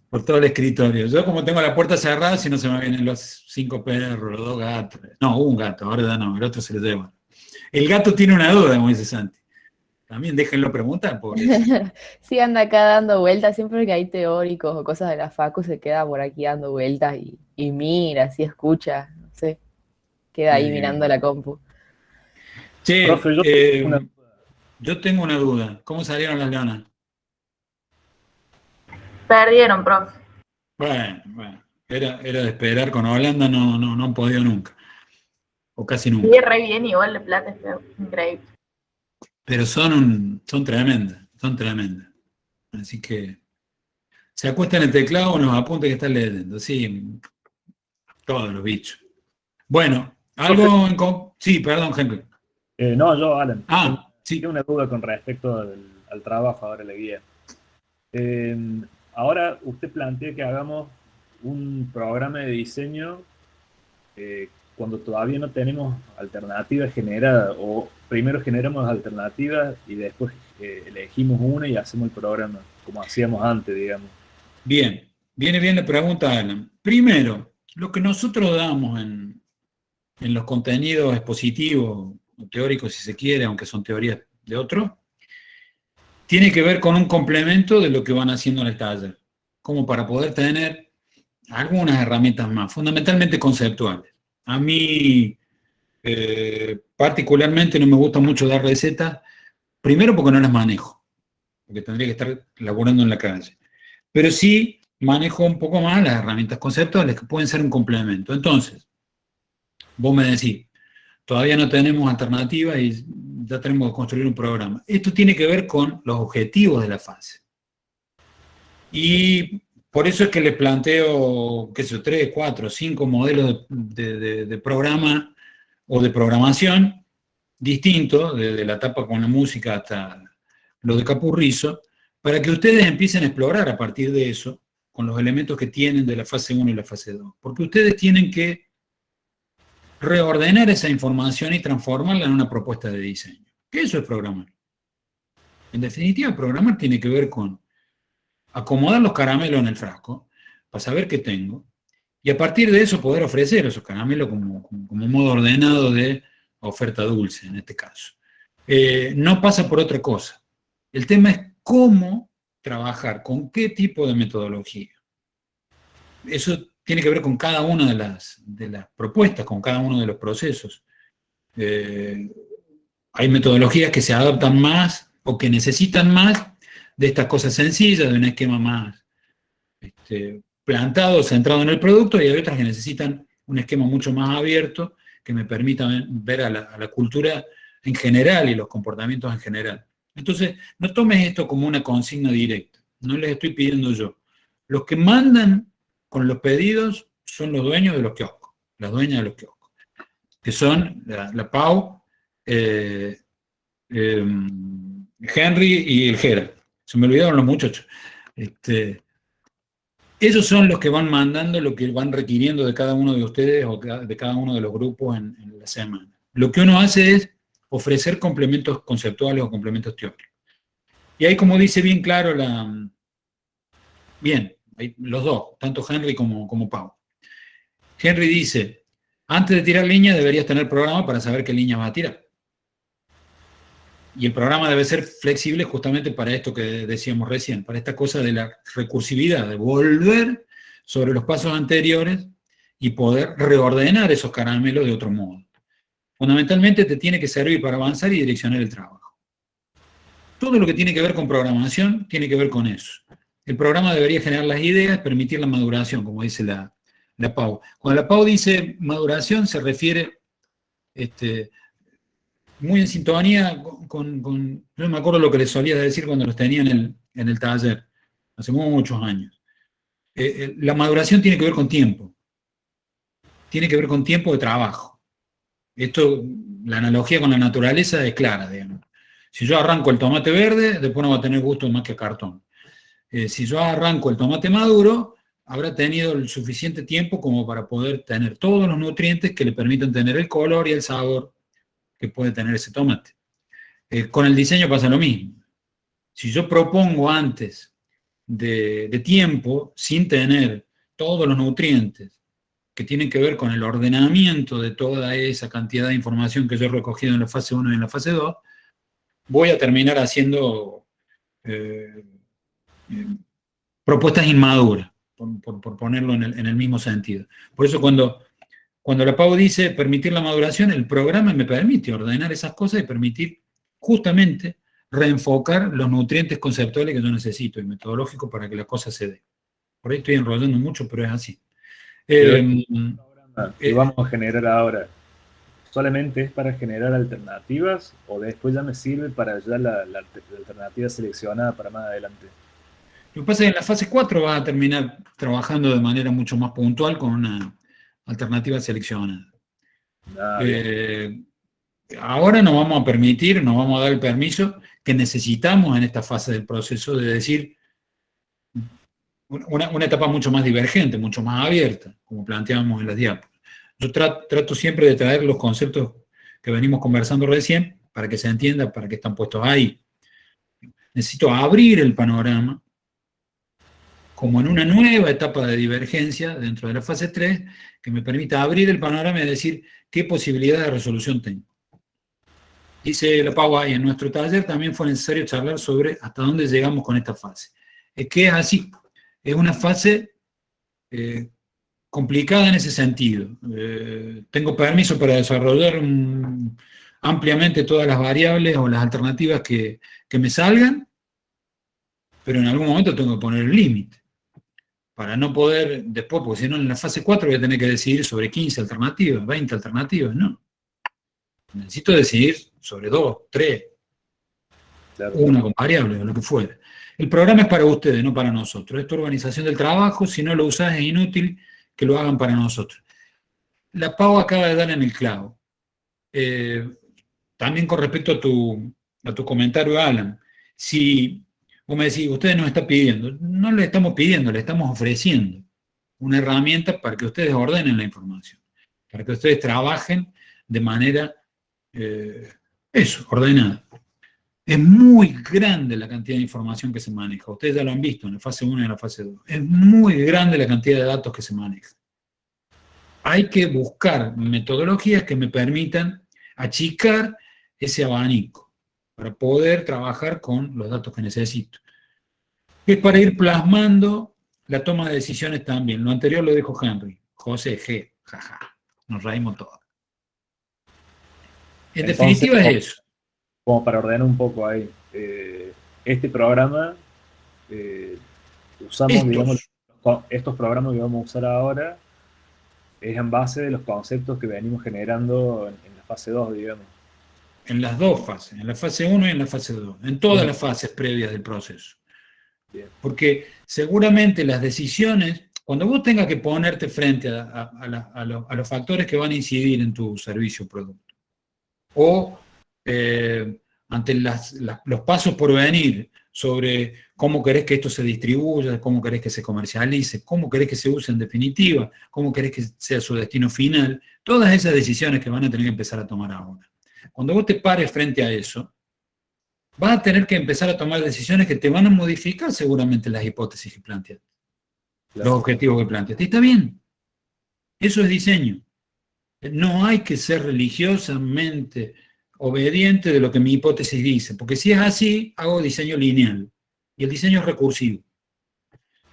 por todo el escritorio. Yo como tengo la puerta cerrada, si no se me vienen los 5 perros, los 2 gatos. No, un gato, ahora ya no, el otro se lo lleva. El gato tiene una duda, como dice Santi. También déjenlo preguntar, pobrecito. Sí, anda acá dando vueltas, siempre que hay teóricos o cosas de la facu se queda por aquí dando vueltas y mira, así escucha, no sé, queda ahí mirando Eh, la compu. che, Profe, yo una, yo tengo una duda. ¿Cómo salieron las leonas? Perdieron, profe. Bueno, era de esperar. Con Holanda no han podido nunca, o casi Sí, nunca. re bien, igual de plata, es increíble. Pero son tremendas, son tremendas. Así que se acuesta en el teclado unos apuntes que están leyendo. Sí, todos los bichos. Bueno, profe, algo en... Sí, perdón, Henry. no, yo, Alan, Sí. tengo una duda con respecto al trabajo ahora, la guía. Eh, Ahora usted plantea que hagamos un programa de diseño cuando todavía no tenemos alternativas generadas, o primero generamos alternativas y después elegimos una y hacemos el programa, como hacíamos antes, digamos. Bien, viene bien la pregunta, Alan. Primero, lo que nosotros damos en los contenidos expositivos, o teóricos si se quiere, aunque son teorías de otro, tiene que ver con un complemento de lo que van haciendo en el taller, como para poder tener algunas herramientas más, fundamentalmente conceptuales. A mí, particularmente, no me gusta mucho dar recetas, primero porque no las manejo, porque tendría que estar laburando en la calle. Pero sí manejo un poco más las herramientas conceptuales que pueden ser un complemento. Entonces, vos me decís, todavía no tenemos alternativas y ya tenemos que construir un programa. Esto tiene que ver con los objetivos de la fase. Y por eso es que les planteo, qué sé yo, 3, 4, 5 modelos de programa o de programación distintos, desde la etapa con la música hasta lo de Capurrizo, para que ustedes empiecen a explorar a partir de eso, con los elementos que tienen de la fase 1 y la fase 2. Porque ustedes tienen que reordenar esa información y transformarla en una propuesta de diseño. ¿Qué eso es programar? En definitiva, programar tiene que ver con acomodar los caramelos en el frasco para saber qué tengo y a partir de eso poder ofrecer esos caramelos como modo ordenado de oferta dulce en este caso. No pasa por otra cosa. El tema es cómo trabajar, con qué tipo de metodología. Eso tiene que ver con cada una de las propuestas, con cada uno de los procesos. Hay metodologías que se adaptan más o que necesitan más de estas cosas sencillas, de un esquema más plantado, centrado en el producto, y hay otras que necesitan un esquema mucho más abierto que me permita ver a la cultura en general y los comportamientos en general. Entonces, no tomes esto como una consigna directa, no les estoy pidiendo yo. Los que mandan con los pedidos son los dueños de los kioscos, las dueñas de los kioscos, que son la Pau, Henry y el Gera. Se me olvidaron los muchachos. Ellos son los que van mandando lo que van requiriendo de cada uno de ustedes o de cada uno de los grupos en la semana. Lo que uno hace es ofrecer complementos conceptuales o complementos teóricos. Y ahí, como dice bien claro los dos, tanto Henry como Pau. Henry dice, antes de tirar línea deberías tener programa para saber qué línea vas a tirar. Y el programa debe ser flexible justamente para esto que decíamos recién, para esta cosa de la recursividad, de volver sobre los pasos anteriores y poder reordenar esos caramelos de otro modo. Fundamentalmente te tiene que servir para avanzar y direccionar el trabajo. Todo lo que tiene que ver con programación tiene que ver con eso. El programa debería generar las ideas, permitir la maduración, como dice la Pau. Cuando la Pau dice maduración se refiere muy en sintonía yo me acuerdo lo que les solía decir cuando los tenía en el taller, hace muchos años. La maduración tiene que ver con tiempo de trabajo. Esto la analogía con la naturaleza es clara, digamos. Si yo arranco el tomate verde, después no va a tener gusto más que cartón. Si yo arranco el tomate maduro, habrá tenido el suficiente tiempo como para poder tener todos los nutrientes que le permitan tener el color y el sabor que puede tener ese tomate. Con el diseño pasa lo mismo. Si yo propongo antes de tiempo, sin tener todos los nutrientes que tienen que ver con el ordenamiento de toda esa cantidad de información que yo he recogido en la fase 1 y en la fase 2, voy a terminar haciendo propuestas inmaduras, por ponerlo en el mismo sentido. Por eso cuando la PAU dice permitir la maduración, el programa me permite ordenar esas cosas y permitir justamente reenfocar los nutrientes conceptuales que yo necesito y metodológicos para que la cosa se dé. Por ahí estoy enrollando mucho, pero es así. ¿Qué vamos a generar ahora? ¿Solamente es para generar alternativas o después ya me sirve para ya la alternativa seleccionada para más adelante? Lo que pasa es que en la fase 4 vas a terminar trabajando de manera mucho más puntual con una alternativa seleccionada. Ahora nos vamos a dar el permiso que necesitamos en esta fase del proceso de decir una etapa mucho más divergente, mucho más abierta, como planteábamos en las diapositivas. Yo trato siempre de traer los conceptos que venimos conversando recién para que se entienda para qué están puestos ahí. Necesito abrir el panorama como en una nueva etapa de divergencia dentro de la fase 3 que me permita abrir el panorama y decir qué posibilidad de resolución tengo. Dice la Pau ahí, en nuestro taller también fue necesario charlar sobre hasta dónde llegamos con esta fase. Es que es así, es una fase complicada en ese sentido. Tengo permiso para desarrollar ampliamente todas las variables o las alternativas que me salgan, pero en algún momento tengo que poner el límite, para no poder después, porque si no en la fase 4 voy a tener que decidir sobre 15 alternativas, 20 alternativas, no. Necesito decidir sobre 2, 3, Claro. una con variables o lo que fuera. El programa es para ustedes, no para nosotros. Es tu organización del trabajo, si no lo usás es inútil que lo hagan para nosotros. La Pau acaba de dar en el clavo. También con respecto a tu comentario, Alan, si vos me decís, ustedes nos están pidiendo, no le estamos pidiendo, le estamos ofreciendo una herramienta para que ustedes ordenen la información, para que ustedes trabajen de manera, ordenada. Es muy grande la cantidad de información que se maneja. Ustedes ya lo han visto en la fase 1 y en la fase 2. Es muy grande la cantidad de datos que se manejan. Hay que buscar metodologías que me permitan achicar ese abanico para poder trabajar con los datos que necesito. Es para ir plasmando la toma de decisiones también. Lo anterior lo dijo Henry. José G. Jaja. Nos reímos todos. En definitiva es eso. Como para ordenar un poco ahí, este programa, usamos, digamos, estos programas que vamos a usar ahora, es en base de los conceptos que venimos generando en la fase 2, digamos. En las dos fases, en la fase 1 y en la fase 2, en todas las fases previas del proceso. Bien. Porque seguramente las decisiones, cuando vos tengas que ponerte frente a los factores que van a incidir en tu servicio o producto, o ante los pasos por venir sobre cómo querés que esto se distribuya, cómo querés que se comercialice, cómo querés que se use en definitiva, cómo querés que sea su destino final, todas esas decisiones que van a tener que empezar a tomar ahora. Cuando vos te pares frente a eso, vas a tener que empezar a tomar decisiones que te van a modificar seguramente las hipótesis que planteaste, Claro. los objetivos que planteaste. Y está bien, eso es diseño. No hay que ser religiosamente obediente de lo que mi hipótesis dice, porque si es así, hago diseño lineal, y el diseño es recursivo.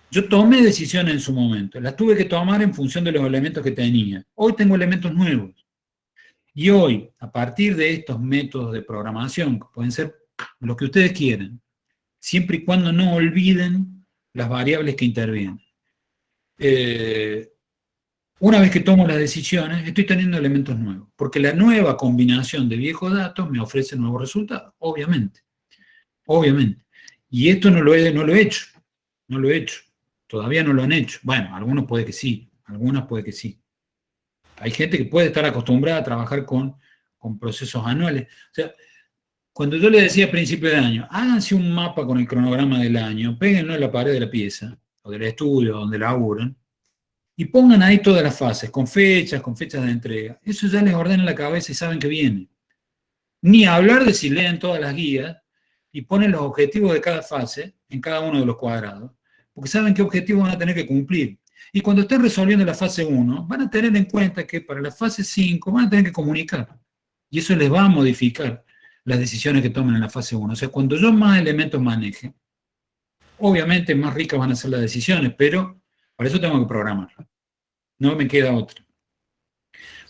Yo tomé decisiones en su momento, las tuve que tomar en función de los elementos que tenía. Hoy tengo elementos nuevos. Y hoy, a partir de estos métodos de programación, que pueden ser lo que ustedes quieran, siempre y cuando no olviden las variables que intervienen. Una vez que tomo las decisiones, estoy teniendo elementos nuevos, porque la nueva combinación de viejos datos me ofrece nuevos resultados, obviamente. Obviamente. Y esto no lo he hecho. Todavía no lo han hecho. Bueno, algunos puede que sí, algunas puede que sí. Hay gente que puede estar acostumbrada a trabajar con con procesos anuales. O sea, cuando yo le decía a principio de año, háganse un mapa con el cronograma del año, péguenlo en la pared de la pieza, o del estudio, donde laburan, y pongan ahí todas las fases, con fechas de entrega. Eso ya les ordena la cabeza y saben que viene. Ni hablar de si leen todas las guías y ponen los objetivos de cada fase en cada uno de los cuadrados, porque saben qué objetivos van a tener que cumplir. Y cuando estén resolviendo la fase 1, van a tener en cuenta que para la fase 5 van a tener que comunicar. Y eso les va a modificar las decisiones que tomen en la fase 1. O sea, cuando yo más elementos maneje, obviamente más ricas van a ser las decisiones, pero para eso tengo que programar. No me queda otra.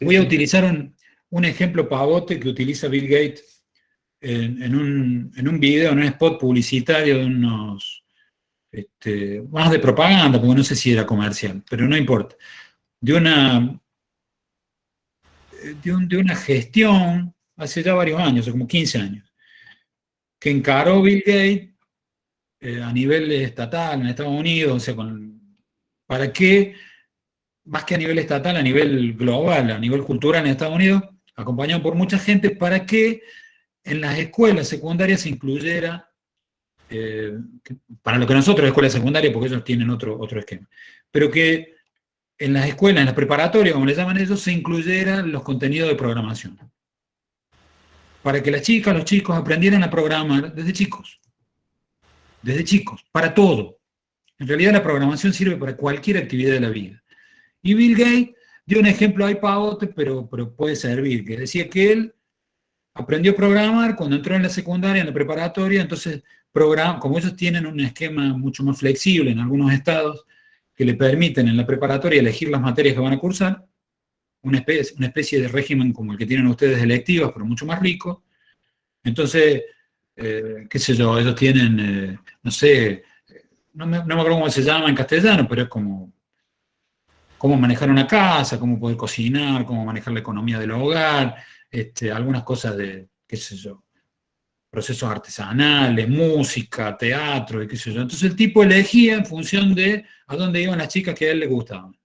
Voy a utilizar un ejemplo pavote que utiliza Bill Gates en un video, en un spot publicitario de unos, más de propaganda, porque no sé si era comercial, pero no importa. De una gestión, hace ya varios años, hace como 15 años, que encaró Bill Gates a nivel estatal en Estados Unidos, o sea, para qué, más que a nivel estatal, a nivel global, a nivel cultural en Estados Unidos, acompañado por mucha gente, para que en las escuelas secundarias se incluyera, para lo que nosotros escuelas secundarias, porque ellos tienen otro esquema, pero que en las escuelas, en las preparatorias, como le llaman ellos, se incluyeran los contenidos de programación. Para que las chicas, los chicos aprendieran a programar desde chicos. Desde chicos, para todo. En realidad la programación sirve para cualquier actividad de la vida. Y Bill Gates dio un ejemplo ahí pavote, pero puede servir, que decía que él aprendió a programar cuando entró en la secundaria, en la preparatoria, entonces como ellos tienen un esquema mucho más flexible en algunos estados, que le permiten en la preparatoria elegir las materias que van a cursar, una especie de régimen como el que tienen ustedes electivas, pero mucho más rico. Entonces, qué sé yo, ellos tienen, no sé, no me acuerdo cómo se llama en castellano, pero es como cómo manejar una casa, cómo poder cocinar, cómo manejar la economía del hogar, algunas cosas de, qué sé yo, procesos artesanales, música, teatro, y qué sé yo. Entonces el tipo elegía en función de a dónde iban las chicas que a él le gustaban.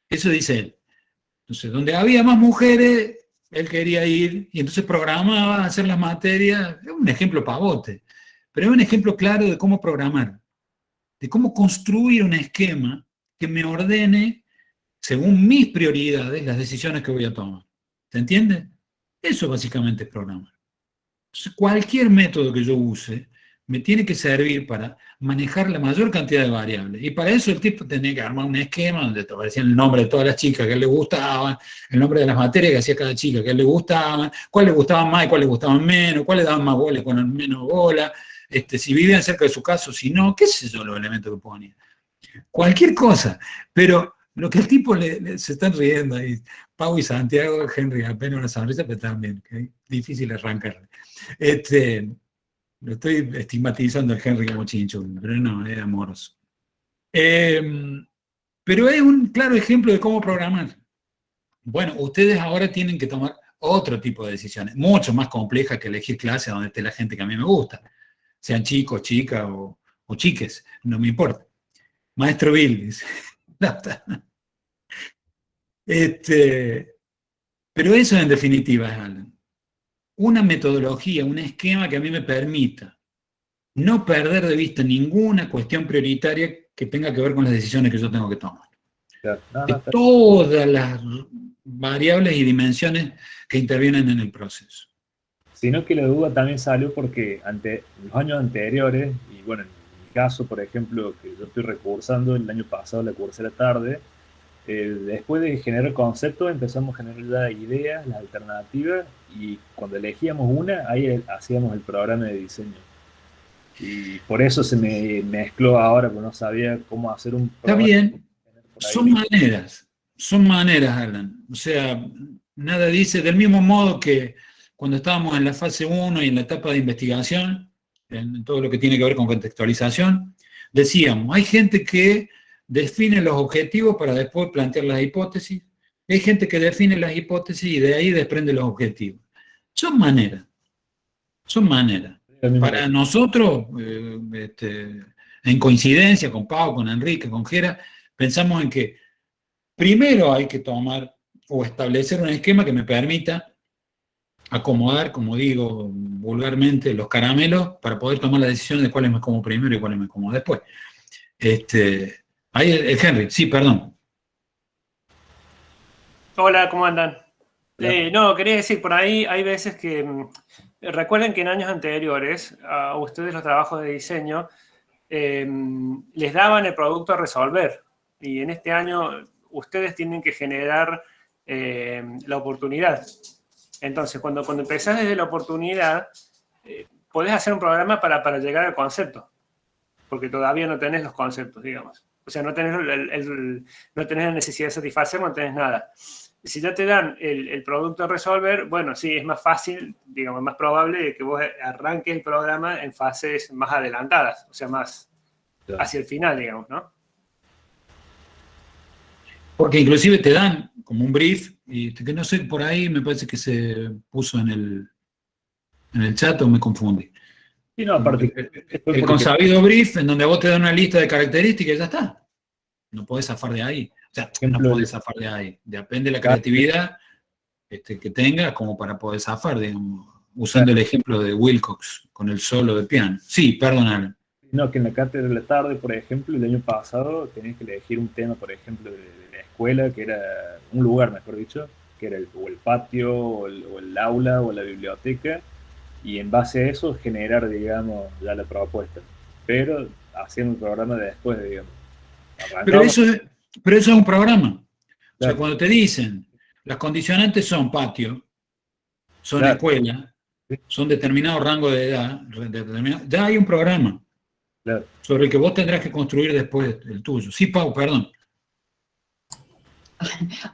Eso dice él. Entonces, donde había más mujeres, él quería ir, y entonces programaba hacer las materias. Es un ejemplo pavote, pero es un ejemplo claro de cómo programar, de cómo construir un esquema que me ordene, según mis prioridades, las decisiones que voy a tomar. ¿Se entiende? Eso básicamente es programar. Entonces, cualquier método que yo use me tiene que servir para manejar la mayor cantidad de variables. Y para eso el tipo tenía que armar un esquema donde te aparecían el nombre de todas las chicas que a él le gustaban, el nombre de las materias que hacía cada chica que a él le gustaban, cuál le gustaban más y cuál le gustaban menos, cuál le daban más bola y cuál menos bola, si vivían cerca de su casa o si no, qué sé yo los elementos que ponía. Cualquier cosa, pero lo que el tipo se están riendo ahí, Pau y Santiago, Henry apenas una sonrisa, pero también, ¿okay? Difícil arrancarle. Lo estoy estigmatizando al Henry como chincho, pero no, es amoroso. Pero es un claro ejemplo de cómo programar. Bueno, ustedes ahora tienen que tomar otro tipo de decisiones, mucho más complejas que elegir clase donde esté la gente que a mí me gusta, sean chicos, chicas o chiques, no me importa. Maestro Bill, dice. Pero eso en definitiva es, Alan, una metodología, un esquema que a mí me permita no perder de vista ninguna cuestión prioritaria que tenga que ver con las decisiones que yo tengo que tomar. De todas las variables y dimensiones que intervienen en el proceso. Sino que la duda también salió porque en los años anteriores, y bueno, en mi caso, por ejemplo, que yo estoy recursando, el año pasado la cursé la tarde, después de generar conceptos empezamos a generar ya ideas, las alternativas, y cuando elegíamos una, ahí hacíamos el programa de diseño. Y por eso se me mezcló ahora, porque no sabía cómo hacer un programa. Está bien, son maneras, Alan. O sea, nada dice, del mismo modo que cuando estábamos en la fase 1 y en la etapa de investigación, en todo lo que tiene que ver con contextualización, decíamos, hay gente que define los objetivos para después plantear las hipótesis, hay gente que define las hipótesis y de ahí desprende los objetivos. Son maneras. Para nosotros, en coincidencia con Pau, con Enrique, con Gera, pensamos en que primero hay que tomar o establecer un esquema que me permita acomodar, como digo vulgarmente, los caramelos para poder tomar la decisión de cuáles me como primero y cuáles me como después. Ahí el Henry, sí, perdón. Hola, ¿cómo andan? Hola. No, quería decir, por ahí hay veces que, recuerden que en años anteriores a ustedes los trabajos de diseño les daban el producto a resolver, y en este año ustedes tienen que generar la oportunidad. Entonces, cuando empezás desde la oportunidad, podés hacer un programa para llegar al concepto, porque todavía no tenés los conceptos, digamos. O sea, no tenés, no tenés la necesidad de satisfacer, no tenés nada. Si ya te dan el producto a resolver, bueno, sí, es más fácil, digamos, más probable que vos arranques el programa en fases más adelantadas, o sea, más Claro. hacia el final, digamos, ¿no? Porque inclusive te dan como un brief, y que no sé, por ahí me parece que se puso en el chat o me confundí. Y no, aparte, El porque consabido brief en donde vos te dan una lista de características y ya está. No podés zafar de ahí. O sea, no ejemplo, podés zafar de ahí. Depende de la Claro. creatividad que tengas como para poder zafar, digamos, usando el ejemplo de Wilcox con el solo de piano. Sí, perdón, Alan. no, que en la cátedra de la tarde, por ejemplo, el año pasado tenías que elegir un tema, por ejemplo, de la escuela, que era un lugar, mejor dicho, que era o el patio, o el aula, o la biblioteca, y en base a eso generar, digamos, ya la propuesta. Pero haciendo el programa de después, digamos. Pero Arrancamos, eso es un programa. O sea, claro, cuando te dicen, las condicionantes son patio, son claro, escuela, sí, son determinado rango de edad, ya hay un programa claro. sobre el que vos tendrás que construir después el tuyo. Sí, Pau, perdón.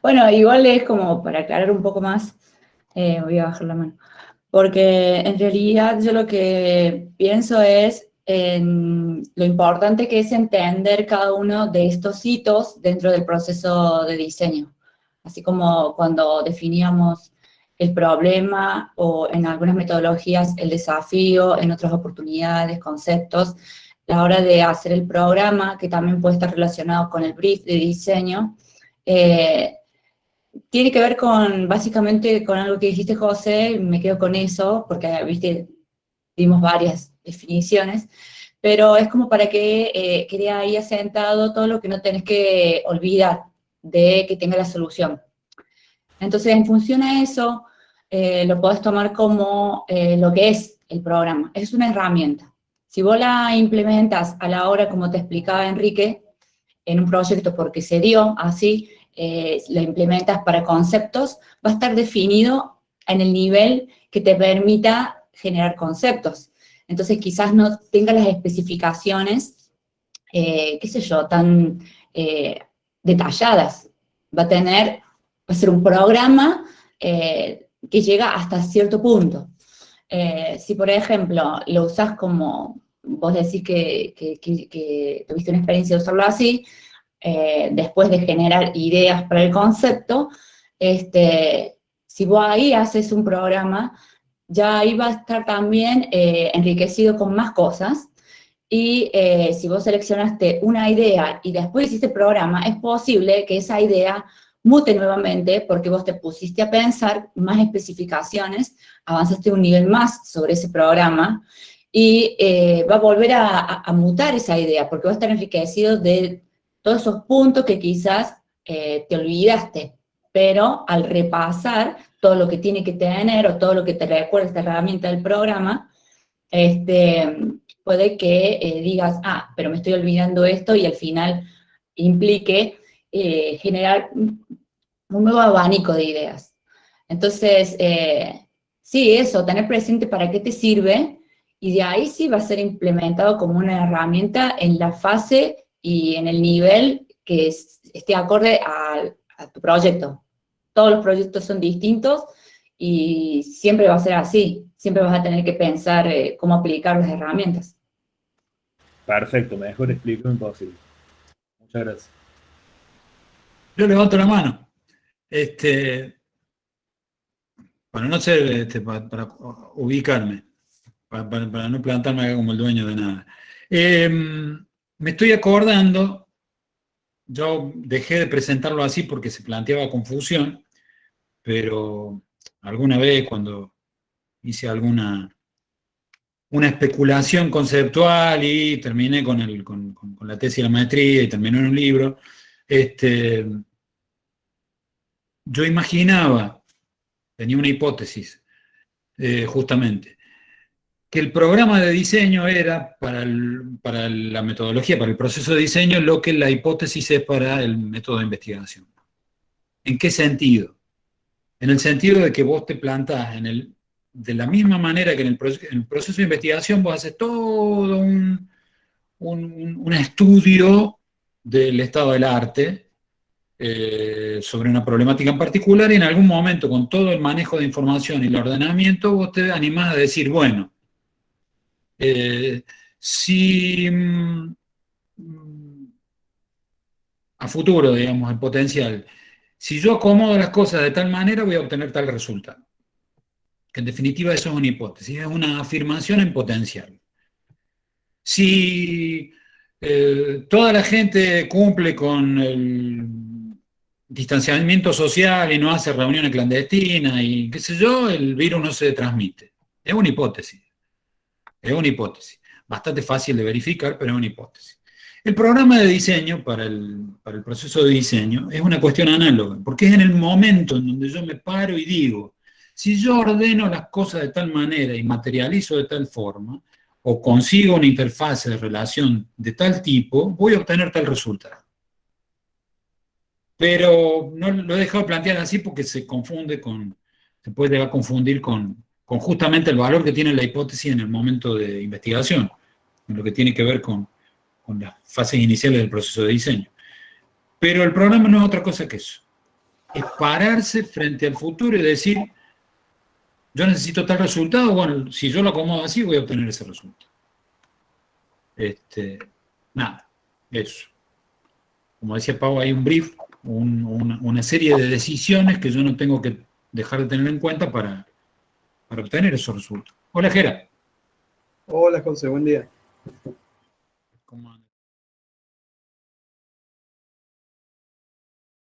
Bueno, igual es como para aclarar un poco más, voy a bajar la mano, porque en realidad yo lo que pienso es en lo importante que es entender cada uno de estos hitos dentro del proceso de diseño. Así como cuando definíamos el problema o en algunas metodologías el desafío, en otras oportunidades, conceptos, a la hora de hacer el programa, que también puede estar relacionado con el brief de diseño, tiene que ver con, básicamente, con algo que dijiste, José, me quedo con eso, porque, viste, dimos varias definiciones, pero es como para que quede ahí asentado todo lo que no tenés que olvidar de que tenga la solución. Entonces, en función a eso, lo podés tomar como lo que es el programa. Es una herramienta. Si vos la implementas a la hora, como te explicaba Enrique, en un proyecto porque se dio así, lo implementas para conceptos, va a estar definido en el nivel que te permita generar conceptos. Entonces, quizás no tenga las especificaciones, qué sé yo, tan detalladas. Va a ser un programa que llega hasta cierto punto. Si, por ejemplo, lo usás como, vos decís que tuviste una experiencia de usarlo así, después de generar ideas para el concepto, si vos ahí haces un programa, ya ahí va a estar también enriquecido con más cosas, y si vos seleccionaste una idea y después hiciste el programa, es posible que esa idea mute nuevamente porque vos te pusiste a pensar más especificaciones, avanzaste un nivel más sobre ese programa, y va a volver a mutar esa idea porque va a estar enriquecido de todos esos puntos que quizás te olvidaste, pero al repasar todo lo que tiene que tener o todo lo que te recuerda esta herramienta del programa, puede que digas, pero me estoy olvidando esto, y al final implique generar un nuevo abanico de ideas. Entonces, sí, eso, tener presente para qué te sirve, y de ahí sí va a ser implementado como una herramienta en la fase y en el nivel que esté acorde a tu proyecto. Todos los proyectos son distintos y siempre va a ser así. Siempre vas a tener que pensar cómo aplicar las herramientas. Perfecto, mejor explico imposible. Muchas gracias. Yo levanto la mano. Para no ser, para ubicarme, para no plantarme acá como el dueño de nada. Me estoy acordando, yo dejé de presentarlo así porque se planteaba confusión, pero alguna vez cuando hice una especulación conceptual y terminé con la tesis de la maestría y terminé en un libro. Yo imaginaba, tenía una hipótesis, justamente, que el programa de diseño era para la metodología, para el proceso de diseño, lo que la hipótesis es para el método de investigación. ¿En qué sentido? En el sentido de que vos te plantás de la misma manera que en el proceso de investigación vos haces todo un estudio del estado del arte sobre una problemática en particular, y en algún momento, con todo el manejo de información y el ordenamiento, vos te animás a decir, bueno, si a futuro, digamos, el potencial, si yo acomodo las cosas de tal manera, voy a obtener tal resultado. Que en definitiva eso es una hipótesis, es una afirmación en potencial. Si toda la gente cumple con el distanciamiento social y no hace reuniones clandestinas y qué sé yo, el virus no se transmite. Es una hipótesis. Es una hipótesis. Bastante fácil de verificar, pero es una hipótesis. El programa de diseño para el proceso de diseño es una cuestión análoga, porque es en el momento en donde yo me paro y digo, si yo ordeno las cosas de tal manera y materializo de tal forma, o consigo una interfaz de relación de tal tipo, voy a obtener tal resultado. Pero no lo he dejado plantear así porque se puede llegar a confundir con justamente el valor que tiene la hipótesis en el momento de investigación, en lo que tiene que ver con las fases iniciales del proceso de diseño. Pero el programa no es otra cosa que eso. Es pararse frente al futuro y decir, yo necesito tal resultado, bueno, si yo lo acomodo así, voy a obtener ese resultado. Nada, eso. Como decía Pau, hay un brief, una serie de decisiones que yo no tengo que dejar de tener en cuenta para obtener esos resultados. Hola, Gera. Hola, José, buen día. ¿Cómo andas?